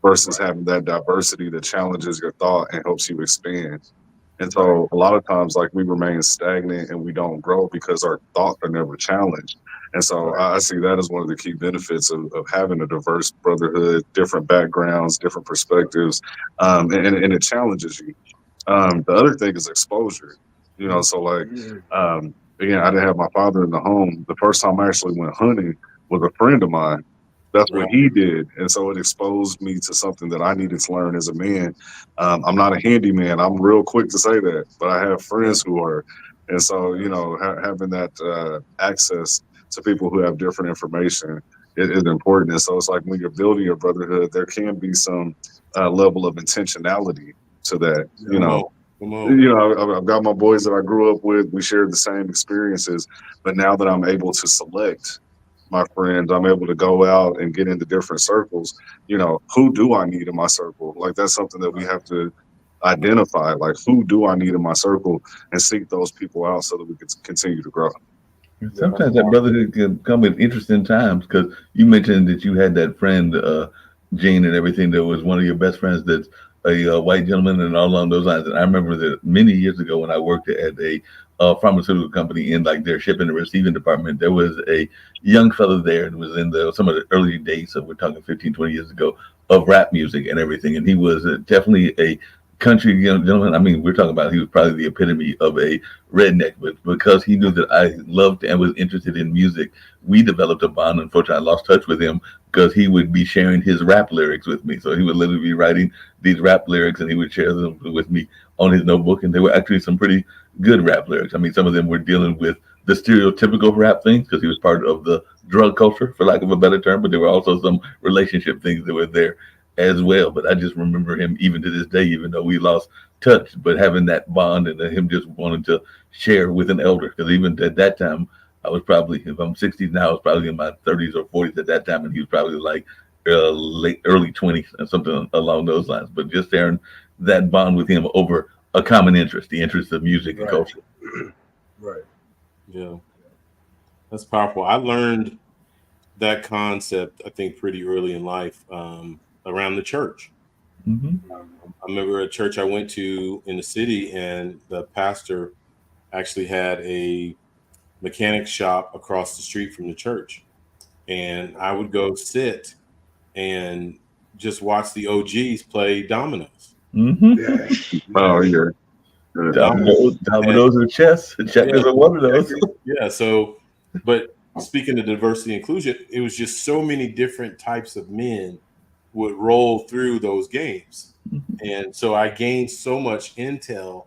versus having that diversity that challenges your thought and helps you expand. And so a lot of times, like we remain stagnant and we don't grow because our thoughts are never challenged. And so I see that as one of the key benefits of having a diverse brotherhood, different backgrounds, different perspectives, and it challenges you. The other thing is exposure. So like, again, I didn't have my father in the home. The first time I actually went hunting with a friend of mine. That's what Right. he did, and so it exposed me to something that I needed to learn as a man. I'm not a handyman. I'm real quick to say that, but I have friends who are, and so having that access to people who have different information is important. And so it's like when you're building your brotherhood, there can be some level of intentionality to that. Yeah. Come on. Come on. I've got my boys that I grew up with. We shared the same experiences, but now that I'm able to select my friends, I'm able to go out and get into different circles. Who do I need in my circle? Like that's something that we have to identify. Like who do I need in my circle and seek those people out so that we can continue to grow. Sometimes that brotherhood can come at interesting times because you mentioned that you had that friend, Gene, and everything that was one of your best friends that's a white gentleman and all along those lines. And I remember that many years ago when I worked at a pharmaceutical company in like their shipping and receiving department, there was a young fellow there and was in some of the early days, so we're talking 15, 20 years ago, of rap music and everything. And he was definitely a country young gentleman. I mean, we're talking about he was probably the epitome of a redneck, but because he knew that I loved and was interested in music, we developed a bond. Unfortunately, I lost touch with him because he would be sharing his rap lyrics with me. So he would literally be writing these rap lyrics and he would share them with me on his notebook. And they were actually some pretty good rap lyrics. I mean, some of them were dealing with the stereotypical rap things because he was part of the drug culture, for lack of a better term, but there were also some relationship things that were there as well. But I just remember him even to this day, even though we lost touch, but having that bond and him just wanting to share with an elder. Because even at that time, I was probably, if I'm 60 now, I was probably in my 30s or 40s at that time, and he was probably like early 20s and something along those lines. But just sharing that bond with him over a common interest, the interest of music and Right. culture. Right. Yeah. That's powerful. I learned that concept, I think, pretty early in life, around the church. Mm-hmm. I remember a church I went to in the city, and the pastor actually had a mechanic shop across the street from the church. And I would go sit and just watch the OGs play dominoes. Mm-hmm. Yeah. Oh yeah. Dominoes or chess. Checkers Yeah, are one of those. yeah. So, but speaking of diversity and inclusion, it was just so many different types of men would roll through those games. And so I gained so much intel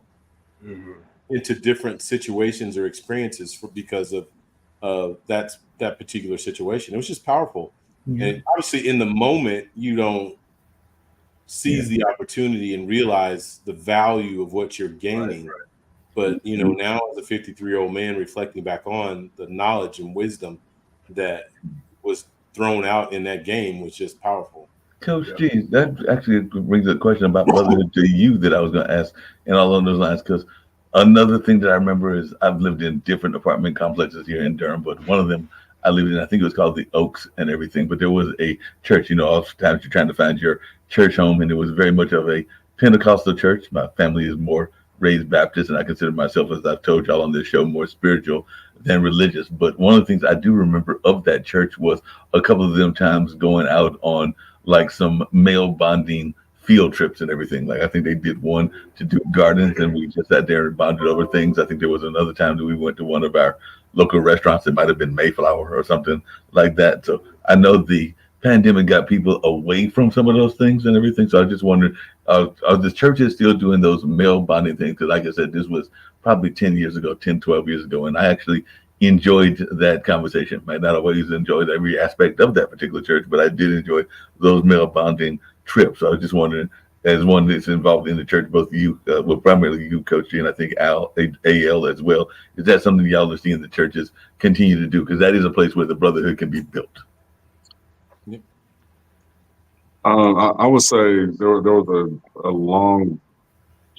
Mhm. into different situations or experiences because of that particular situation. It was just powerful. Yeah. And obviously in the moment you don't seize the opportunity and realize the value of what you're gaining. But now as a 53-year-old man reflecting back on the knowledge and wisdom that was thrown out in that game was just powerful. Coach Yeah. G, that actually brings a question about brotherhood to you that I was going to ask, and all along those lines. Because another thing that I remember is I've lived in different apartment complexes here in Durham, but one of them I lived in, I think it was called the Oaks and everything. But there was a church. Oftentimes you're trying to find your church home, and it was very much of a Pentecostal church. My family is more raised Baptist, and I consider myself, as I've told y'all on this show, more spiritual than religious. But one of the things I do remember of that church was a couple of them times going out on like some male bonding field trips and everything. Like I think they did one to do gardens and we just sat there and bonded over things. I think there was another time that we went to one of our local restaurants. It might have been Mayflower or something like that. So I know the pandemic got people away from some of those things and everything. So I just wondered, are the churches still doing those male bonding things? Because like I said, this was probably 10 years ago, 10, 12 years ago. And I actually enjoyed that conversation. Might not always enjoyed every aspect of that particular church, but I did enjoy those male bonding trips. So I was just wondering, as one that's involved in the church, both you, well, primarily you, Coach G, and I think AL as well, is that something y'all are seeing the churches continue to do? Because that is a place where the brotherhood can be built. I would say there was a long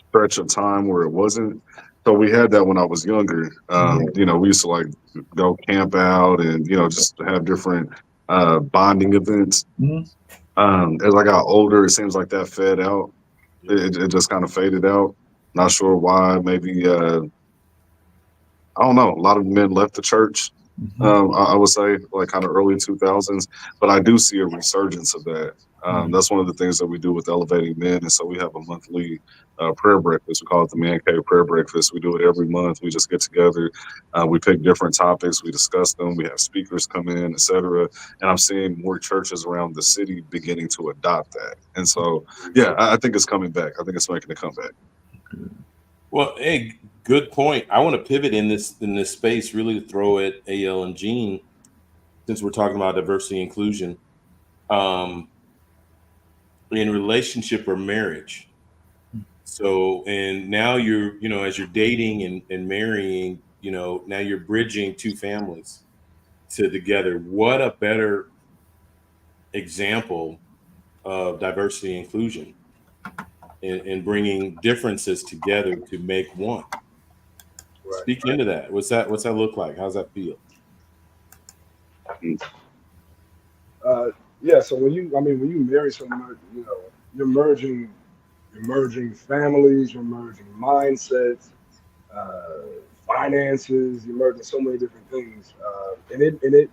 stretch of time where it wasn't. So we had that when I was younger. We used to like go camp out and just have different bonding events. As I got older, it seems like that fed out. It just kind of faded out. Not sure why. Maybe I don't know. A lot of men left the church. I would say like kind of early 2000s, but I do see a resurgence of that That's one of the things that we do with Elevating Men. And so we have a monthly prayer breakfast. We call it the Man Cave Prayer Breakfast. We do it every month. We just get together. We pick different topics. We discuss them. We have speakers come in, etc. And I'm seeing more churches around the city beginning to adopt that. And so, yeah, I think it's coming back. I think it's making a comeback. Well, hey, good point. I want to pivot in this space, really to throw at AL and Gene, since we're talking about diversity and inclusion, in relationship or marriage. So, and now you're, as you're dating and marrying, now you're bridging two families together. What a better example of diversity and inclusion and bringing differences together to make one. Right. Speak into that. What's that look like? How's that feel? Yeah. So when you marry someone, you're merging families, you're merging mindsets, finances, you're merging so many different things, and it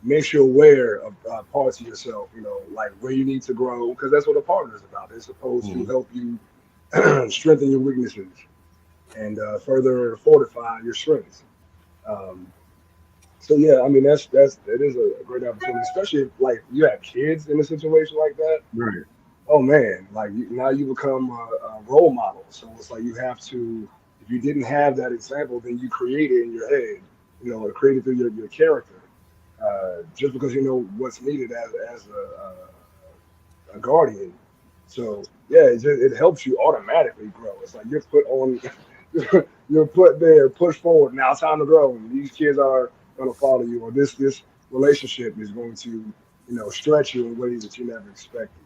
makes you aware of parts of yourself, like where you need to grow, because that's what a partner is about. They're supposed to help you strengthen your weaknesses and further fortify your strengths. Um, so yeah, I mean that is a great opportunity, especially if like you have kids in a situation like that. Right. Oh man, like now you become a role model. So it's like you have to. If you didn't have that example, then you create it in your head, or create it through your character. Just because you know what's needed as a guardian. So yeah, it helps you automatically grow. It's like you're put on, you're put there, push forward. Now it's time to grow, and these kids are going to follow you, or this relationship is going to stretch you in ways that you never expected.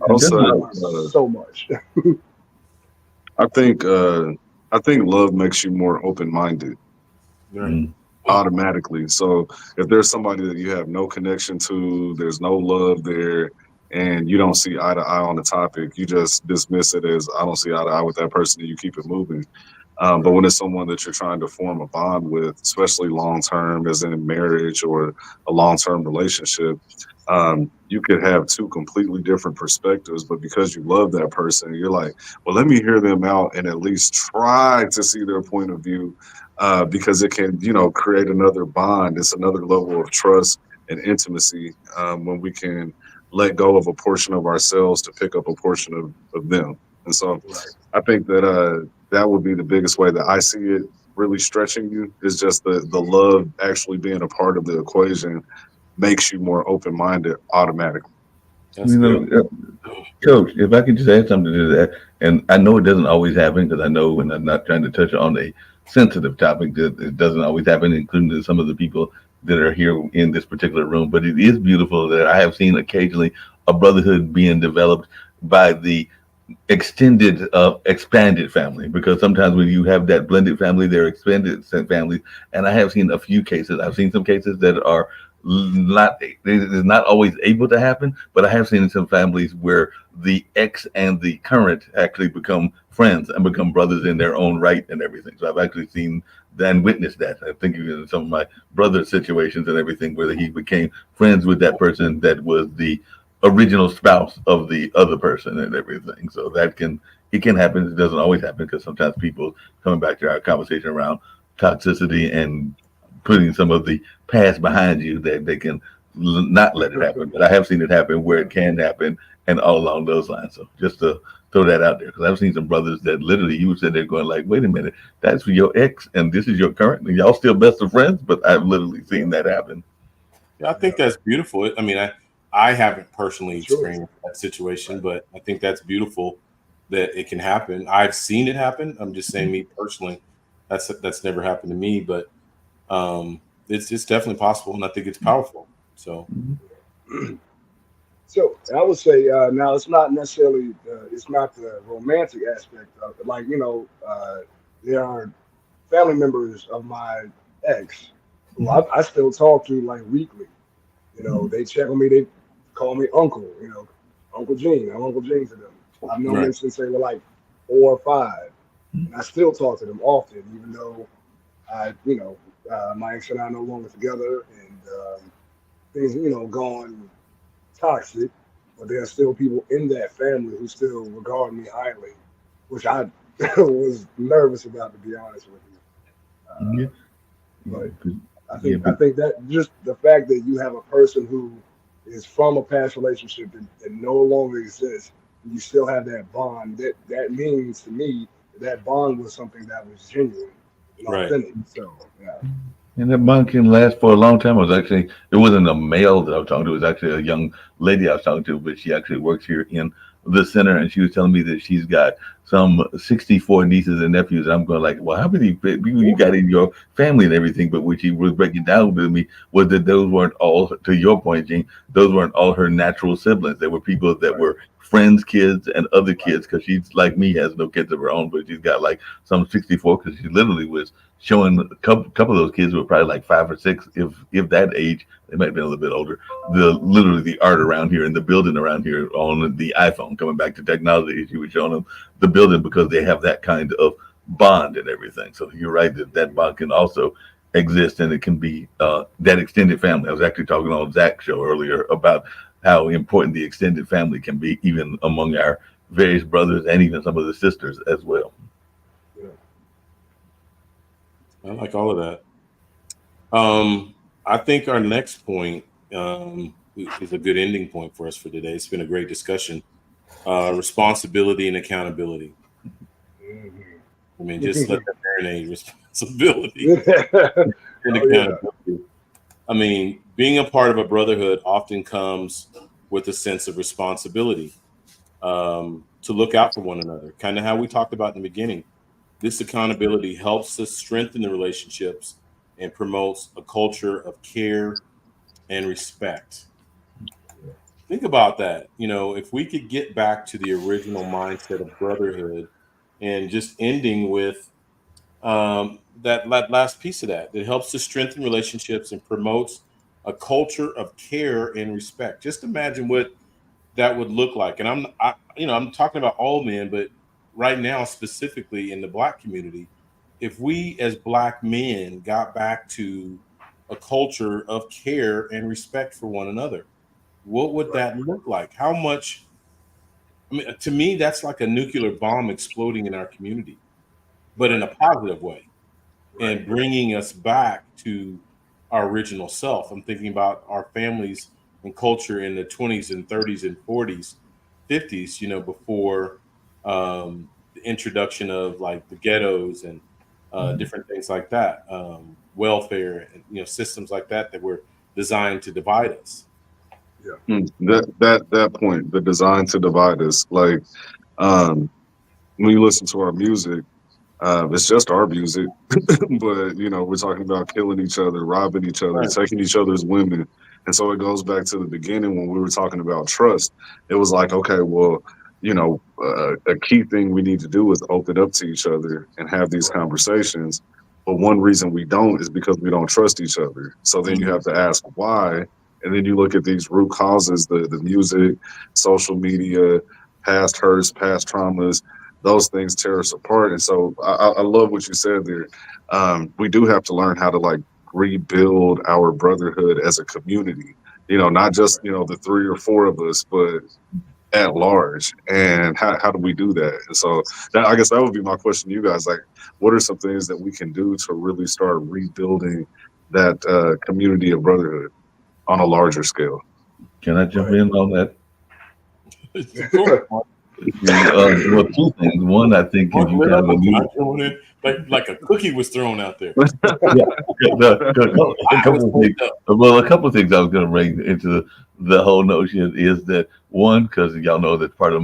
Also, So much. I think love makes you more open-minded. Right. Automatically. So if there's somebody that you have no connection to, there's no love there, and you don't see eye to eye on the topic, you just dismiss it as I don't see eye to eye with that person, and you keep it moving. But when it's someone that you're trying to form a bond with, especially long term, as in marriage or a long term relationship, you could have two completely different perspectives. But because you love that person, you're like, well, let me hear them out and at least try to see their point of view, because it can, create another bond. It's another level of trust and intimacy when we can let go of a portion of ourselves to pick up a portion of them. And so I think that that would be the biggest way that I see it really stretching you, is just the love actually being a part of the equation makes you more open-minded automatically. That's good. Coach, if I could just add something to that, and I know it doesn't always happen because I know when I'm not trying to touch on a sensitive topic that it doesn't always happen, including to some of the people that are here in this particular room. But it is beautiful that I have seen occasionally a brotherhood being developed by the expanded family, because sometimes when you have that blended family, they're expanded families. And I have seen a few cases. I've seen some cases that are not, it is not always able to happen, but I have seen some families where the ex and the current actually become friends and become brothers in their own right and everything. So I've actually seen and witnessed that. I think in some of my brother's situations and everything, where he became friends with that person that was the original spouse of the other person and everything. So it can happen. It doesn't always happen, because sometimes people, coming back to our conversation around toxicity and putting some of the past behind you, that they can not let it happen. But I have seen it happen where it can happen, and all along those lines. So just to throw that out there, because I've seen some brothers that literally you said they're going like, wait a minute, that's for your ex and this is your current, and y'all still best of friends. But I've literally seen that happen. Yeah, I think that's beautiful. I mean, I haven't personally experienced that situation, but I think that's beautiful that it can happen. I've seen it happen. I'm just saying, me personally, that's never happened to me, but it's definitely possible, and I think it's powerful. So, So I would say now it's not necessarily it's not the romantic aspect of it. Like there are family members of my ex who I still talk to like weekly. They check on me. They call me uncle. Uncle Gene. I'm Uncle Gene to them. I've known them since they were like 4 or 5, and I still talk to them often, even though my ex and I are no longer together, and things, gone toxic, but there are still people in that family who still regard me highly, which I was nervous about, to be honest with you. Yeah, But I yeah, think I think that just the fact that you have a person who is from a past relationship that no longer exists, and you still have that bond. That means to me that bond was something that was genuine and Right. authentic. So yeah, and that bond can last for a long time. It wasn't a male that I was talking to. It was actually a young lady I was talking to, but she actually works here in the center, and she was telling me that she's got some 64 nieces and nephews. And I'm going like, well, how many people you got in your family and everything? But what she was breaking down to me was that those weren't all, to your point, Gene, those weren't all her natural siblings. There were people that right, were friends' kids and other right, kids, because she's like me, has no kids of her own, but she's got like some 64, because she literally was showing a couple of those kids were probably like 5 or 6, if that age. They might have been a little bit older. Literally the art around here and the building around here on the iPhone. Coming back to technology, she was showing them the building because they have that kind of bond and everything. So you're right that bond can also exist, and it can be that extended family. I was actually talking on Zach's show earlier about how important the extended family can be, even among our various brothers and even some of the sisters as well. yeah. I like all of that. I think our next point is a good ending point for us for today. It's been a great discussion. Responsibility and accountability. I mean, just let that marinate. Responsibility and Oh yeah, accountability. I mean, being a part of a brotherhood often comes with a sense of responsibility to look out for one another, kind of how we talked about in the beginning. This accountability helps us strengthen the relationships and promotes a culture of care and respect. Think about that. If we could get back to the original mindset of brotherhood and just ending with that last piece of that, that helps to strengthen relationships and promotes a culture of care and respect. Just imagine what that would look like. And I'm talking about all men, but right now specifically in the Black community, if we as Black men got back to a culture of care and respect for one another, what would right, that look like? How much? I mean, to me, that's like a nuclear bomb exploding in our community, but in right, a positive way, right, and bringing us back to our original self. I'm thinking about our families and culture in the 20s and 30s and 40s, 50s, before the introduction of like the ghettos and different things like that, welfare and systems like that were designed to divide us. yeah, That point, the design to divide us, like um, when you listen to our music, it's just our music, but we're talking about killing each other, robbing each other, Right. taking each other's women, and so it goes back to the beginning when we were talking about trust. It was like, okay, well, a key thing we need to do is open up to each other and have these right, conversations. But one reason we don't is because we don't trust each other. So then you Mhm. have to ask why, and then you look at these root causes: the music, social media, past hurts, past traumas, those things tear us apart. And so I love what you said there. We do have to learn how to like rebuild our brotherhood as a community. Not just the three or four of us, but at large. And how do we do that? And so I guess that would be my question to you guys. Like, what are some things that we can do to really start rebuilding that community of brotherhood on a larger scale? Can I jump right. in on that? Go Well, two things. One, I think, as Mark you lit kind up. of Can I alluded, throw it in? Like a cookie was thrown out there. yeah, a I was couple of things. pulled up. Well, a couple of things I was going to bring into the whole notion is that one, because y'all know that part of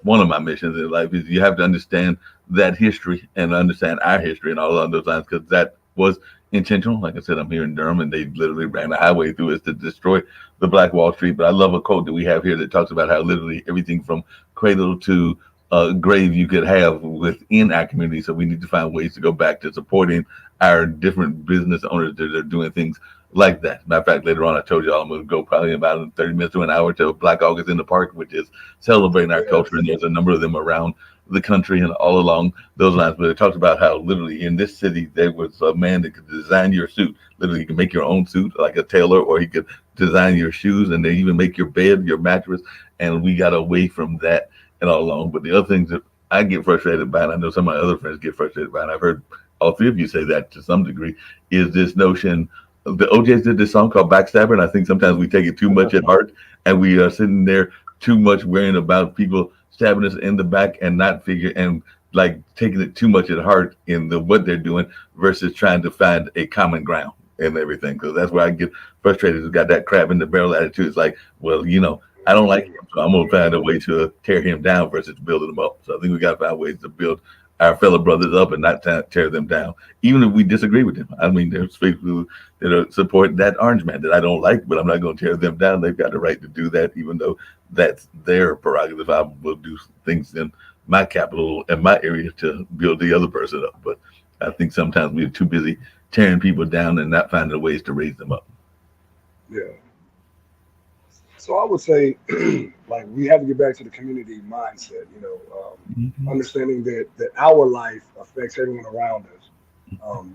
one of my missions in life is you have to understand that history and understand our history and all along those lines, because that was intentional. Like I said, I'm here in Durham, and they literally ran a highway through us to destroy the Black Wall Street. But I love a quote that we have here that talks about how literally everything from cradle to grave you could have within our community. So we need to find ways to go back to supporting our different business owners that are doing things like that. Matter of fact, later on, I told y'all I'm going to go probably about 30 minutes to an hour to Black August in the Park, which is celebrating our Yes, culture. And there's a number of them around the country and all along those lines. But it talks about how literally in this city, there was a man that could design your suit. Literally, you can make your own suit like a tailor, or he could design your shoes, and they even make your bed, your mattress. And we got away from that and all along. But the other things that I get frustrated by, and I know some of my other friends get frustrated by, and I've heard all three of you say that to some degree, is this notion. The OJs did this song called Backstabber, and I think sometimes we take it too much at heart, and we are sitting there too much worrying about people stabbing us in the back and not figure and like taking it too much at heart in the what they're doing versus trying to find a common ground and everything. Because that's where I get frustrated. It's got that crab in the barrel attitude. It's like, well, I don't like him, so I'm gonna find a way to tear him down versus building him up. So I think we got to find ways to build our fellow brothers up and not tear them down, even if we disagree with them. I mean, there's people that are supporting that orange man that I don't like, but I'm not going to tear them down. They've got the right to do that, even though that's their prerogative. I will do things in my capital and my area to build the other person up. But I think sometimes we're too busy tearing people down and not finding ways to raise them up. Yeah. So I would say, like, we have to get back to the community mindset. Understanding that our life affects everyone around us.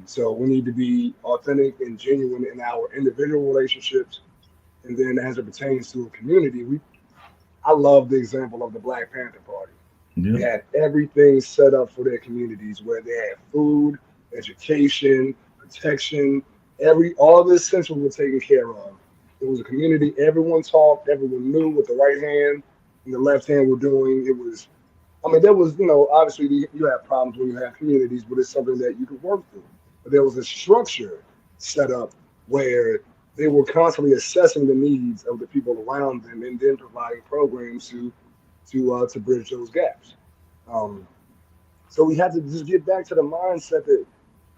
So we need to be authentic and genuine in our individual relationships, and then as it pertains to a community, I love the example of the Black Panther Party. Yeah. They had everything set up for their communities, where they had food, education, protection, all the essentials were taken care of. It was a community. Everyone talked. Everyone knew what the right hand and the left hand were doing. There was, obviously you have problems when you have communities, but it's something that you could work through. But there was a structure set up where they were constantly assessing the needs of the people around them and then providing programs to bridge those gaps. So we had to just get back to the mindset that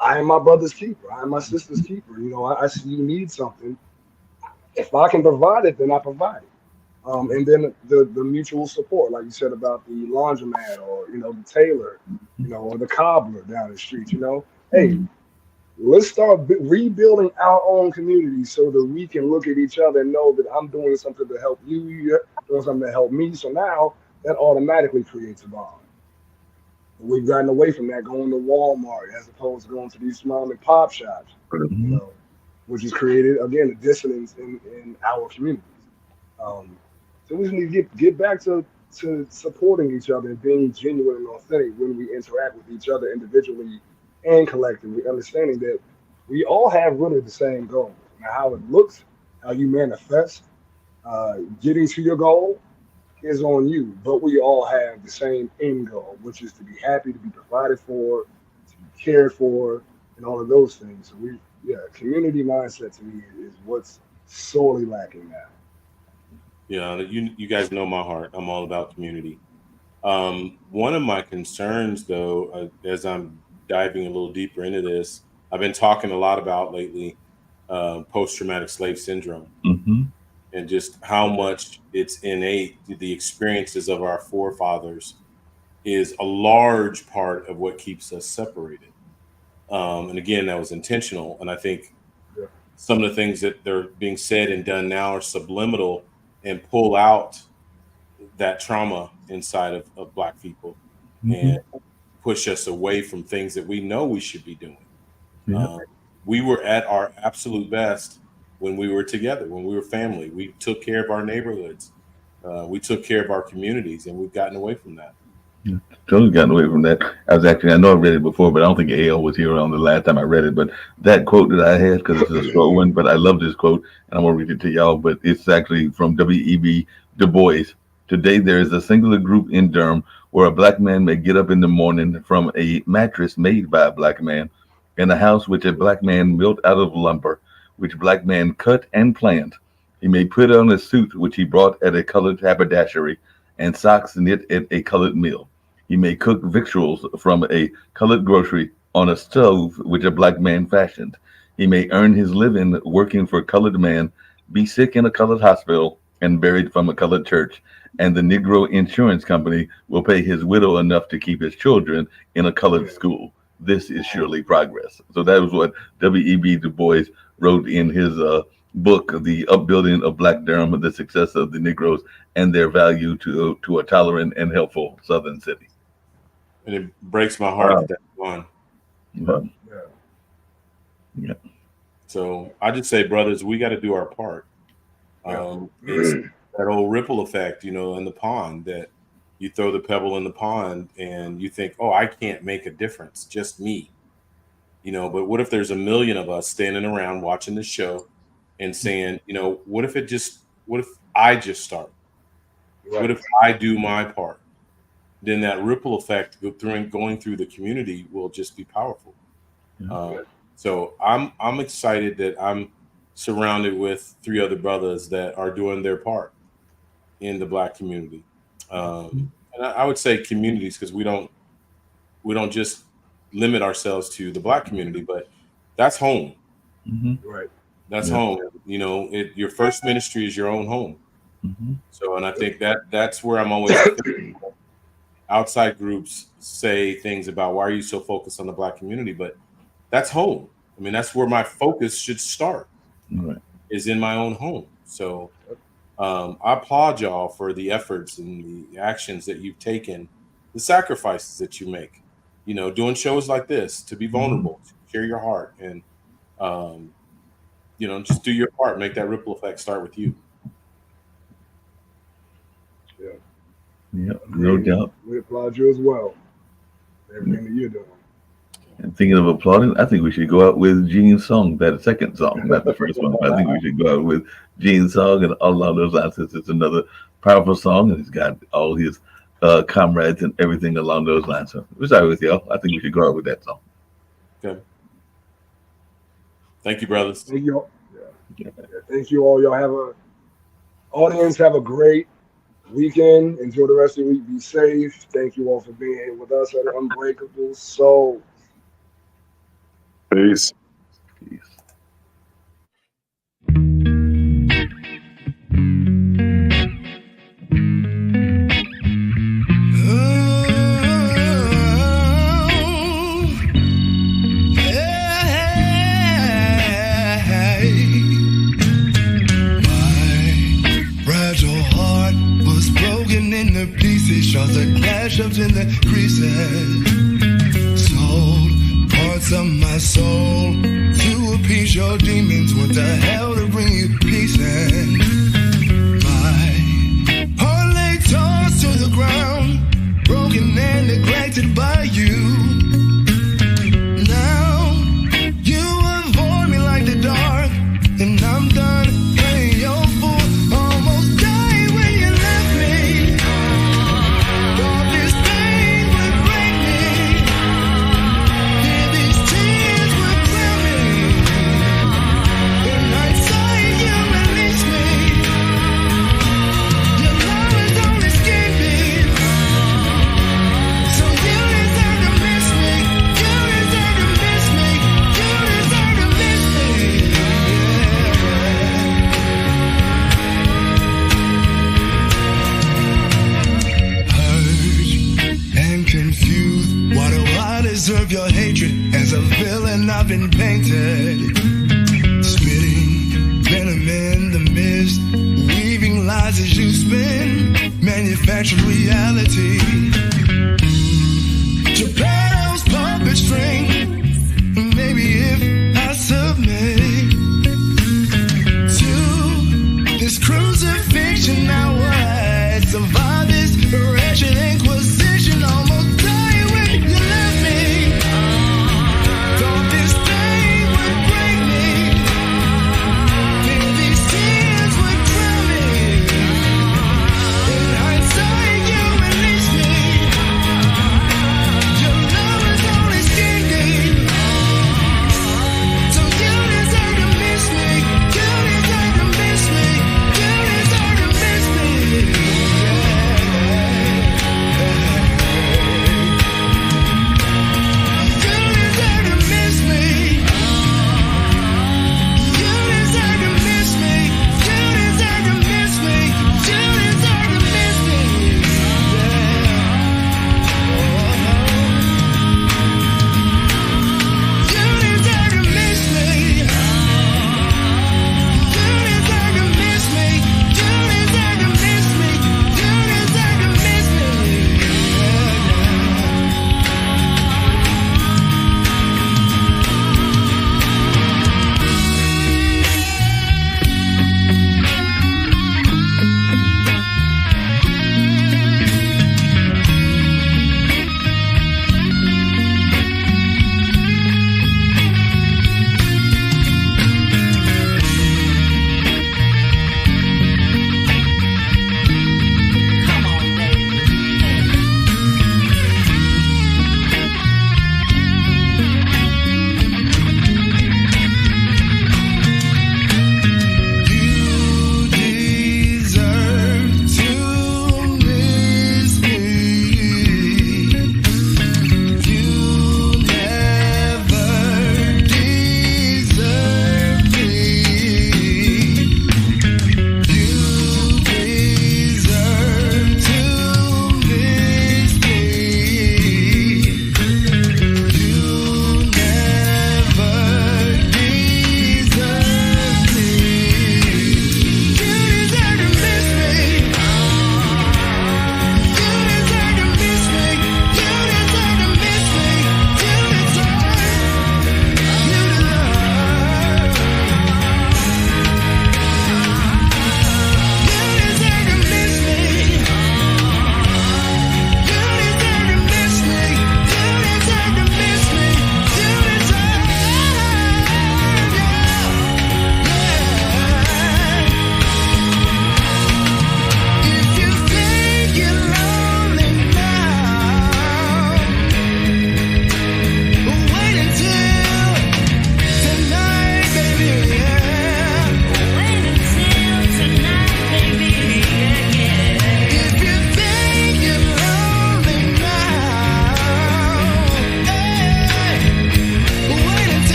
I am my brother's keeper. I am my sister's keeper. I see you need something. If I can provide it, then I provide it. And then the mutual support, like you said about the laundromat or the tailor, or the cobbler down the street. Hey, let's start rebuilding our own community so that we can look at each other and know that I'm doing something to help you, you're doing something to help me. So now that automatically creates a bond. We've gotten away from that, going to Walmart as opposed to going to these mom and pop shops, which has created, again, a dissonance in our communities. So we just need to get back to supporting each other and being genuine and authentic when we interact with each other individually and collectively, understanding that we all have really the same goal. Now, how it looks, how you manifest, getting to your goal is on you, but we all have the same end goal, which is to be happy, to be provided for, to be cared for, and all of those things. So community mindset to me is what's sorely lacking now. Yeah, you guys know my heart. I'm all about community. One of my concerns, though, as I'm diving a little deeper into this, I've been talking a lot about lately post-traumatic slave syndrome, and just how much it's innate. The experiences of our forefathers is a large part of what keeps us separated. And again, that was intentional. And I think some of the things that they're being said and done now are subliminal and pull out that trauma inside of Black people and push us away from things that we know we should be doing. We were at our absolute best when we were together, when we were family. We took care of our neighborhoods. We took care of our communities, and we've gotten away from that. Totally gotten away from that. I know I read it before, but I don't think AL was here on the last time I read it. But that quote that I had, because it's a short one, but I love this quote, and I'm going to read it to y'all. But it's actually from W.E.B. Du Bois. Today, there is a singular group in Durham where a Black man may get up in the morning from a mattress made by a Black man, in a house which a Black man built out of lumber, which Black man cut and planned. He may put on a suit which he brought at a colored haberdashery, and socks knit at a colored mill. He may cook victuals from a colored grocery on a stove which a Black man fashioned. He may earn his living working for a colored man, be sick in a colored hospital, and buried from a colored church. And the Negro insurance company will pay his widow enough to keep his children in a colored school. This is surely progress. So that was what W.E.B. Du Bois wrote in his book, The Upbuilding of Black Durham, the Success of the Negroes and Their Value to a Tolerant and Helpful Southern City. And it breaks my heart that that's gone. Yeah. So I just say, brothers, we got to do our part. It's that old ripple effect, in the pond, that you throw the pebble in the pond and you think, oh, I can't make a difference, just me. But what if there's a million of us standing around watching the show and saying, what if I just start? Right. What if I do my part? Then that ripple effect going through the community will just be powerful. So I'm excited that I'm surrounded with 3 other brothers that are doing their part in the Black community. And I would say communities, because we don't just limit ourselves to the Black community, but that's home. Right. That's home. Your first ministry is your own home. So, and I think that's where I'm always outside groups say things about, why are you so focused on the Black community? But that's home. I mean, that's where my focus should start, is in my own home. So I applaud y'all for the efforts and the actions that you've taken, the sacrifices that you make, doing shows like this, to be vulnerable, to share your heart, and, just do your part, make that ripple effect start with you. Yeah, no doubt. We applaud you as well. Everything that you're doing. And thinking of applauding, I think we should go out with Gene's song, that second song, not the first one. I think we should go out with Gene's song and all along those lines. It's another powerful song, and he's got all his comrades and everything along those lines. So we're sorry with y'all. I think we should go out with that song. Okay. Thank you, brothers. Thank you all. Yeah. Thank you all. Y'all have a great weekend. Enjoy the rest of the week. Be safe. Thank you all for being here with us at Unbreakable Soul. Peace. Peace. Shots of clash ups in the creases. Sold parts of my soul to appease your demons. What the hell to bring you peace? And my heart lay tossed to the ground, broken and neglected by you. Now you avoid me like the dark, and I'm done playing your fool. Almost died when you left me. Thought this pain would break me. Hear these tears would clear me. When I saw you release me, your love is only skin deep. So you deserve to miss me. You deserve to miss me. You deserve to miss me. Hurt and confused. Why do I deserve your hatred? As a villain I've been painted. Spitting venom in the mist, weaving lies as you spin, manufactured reality.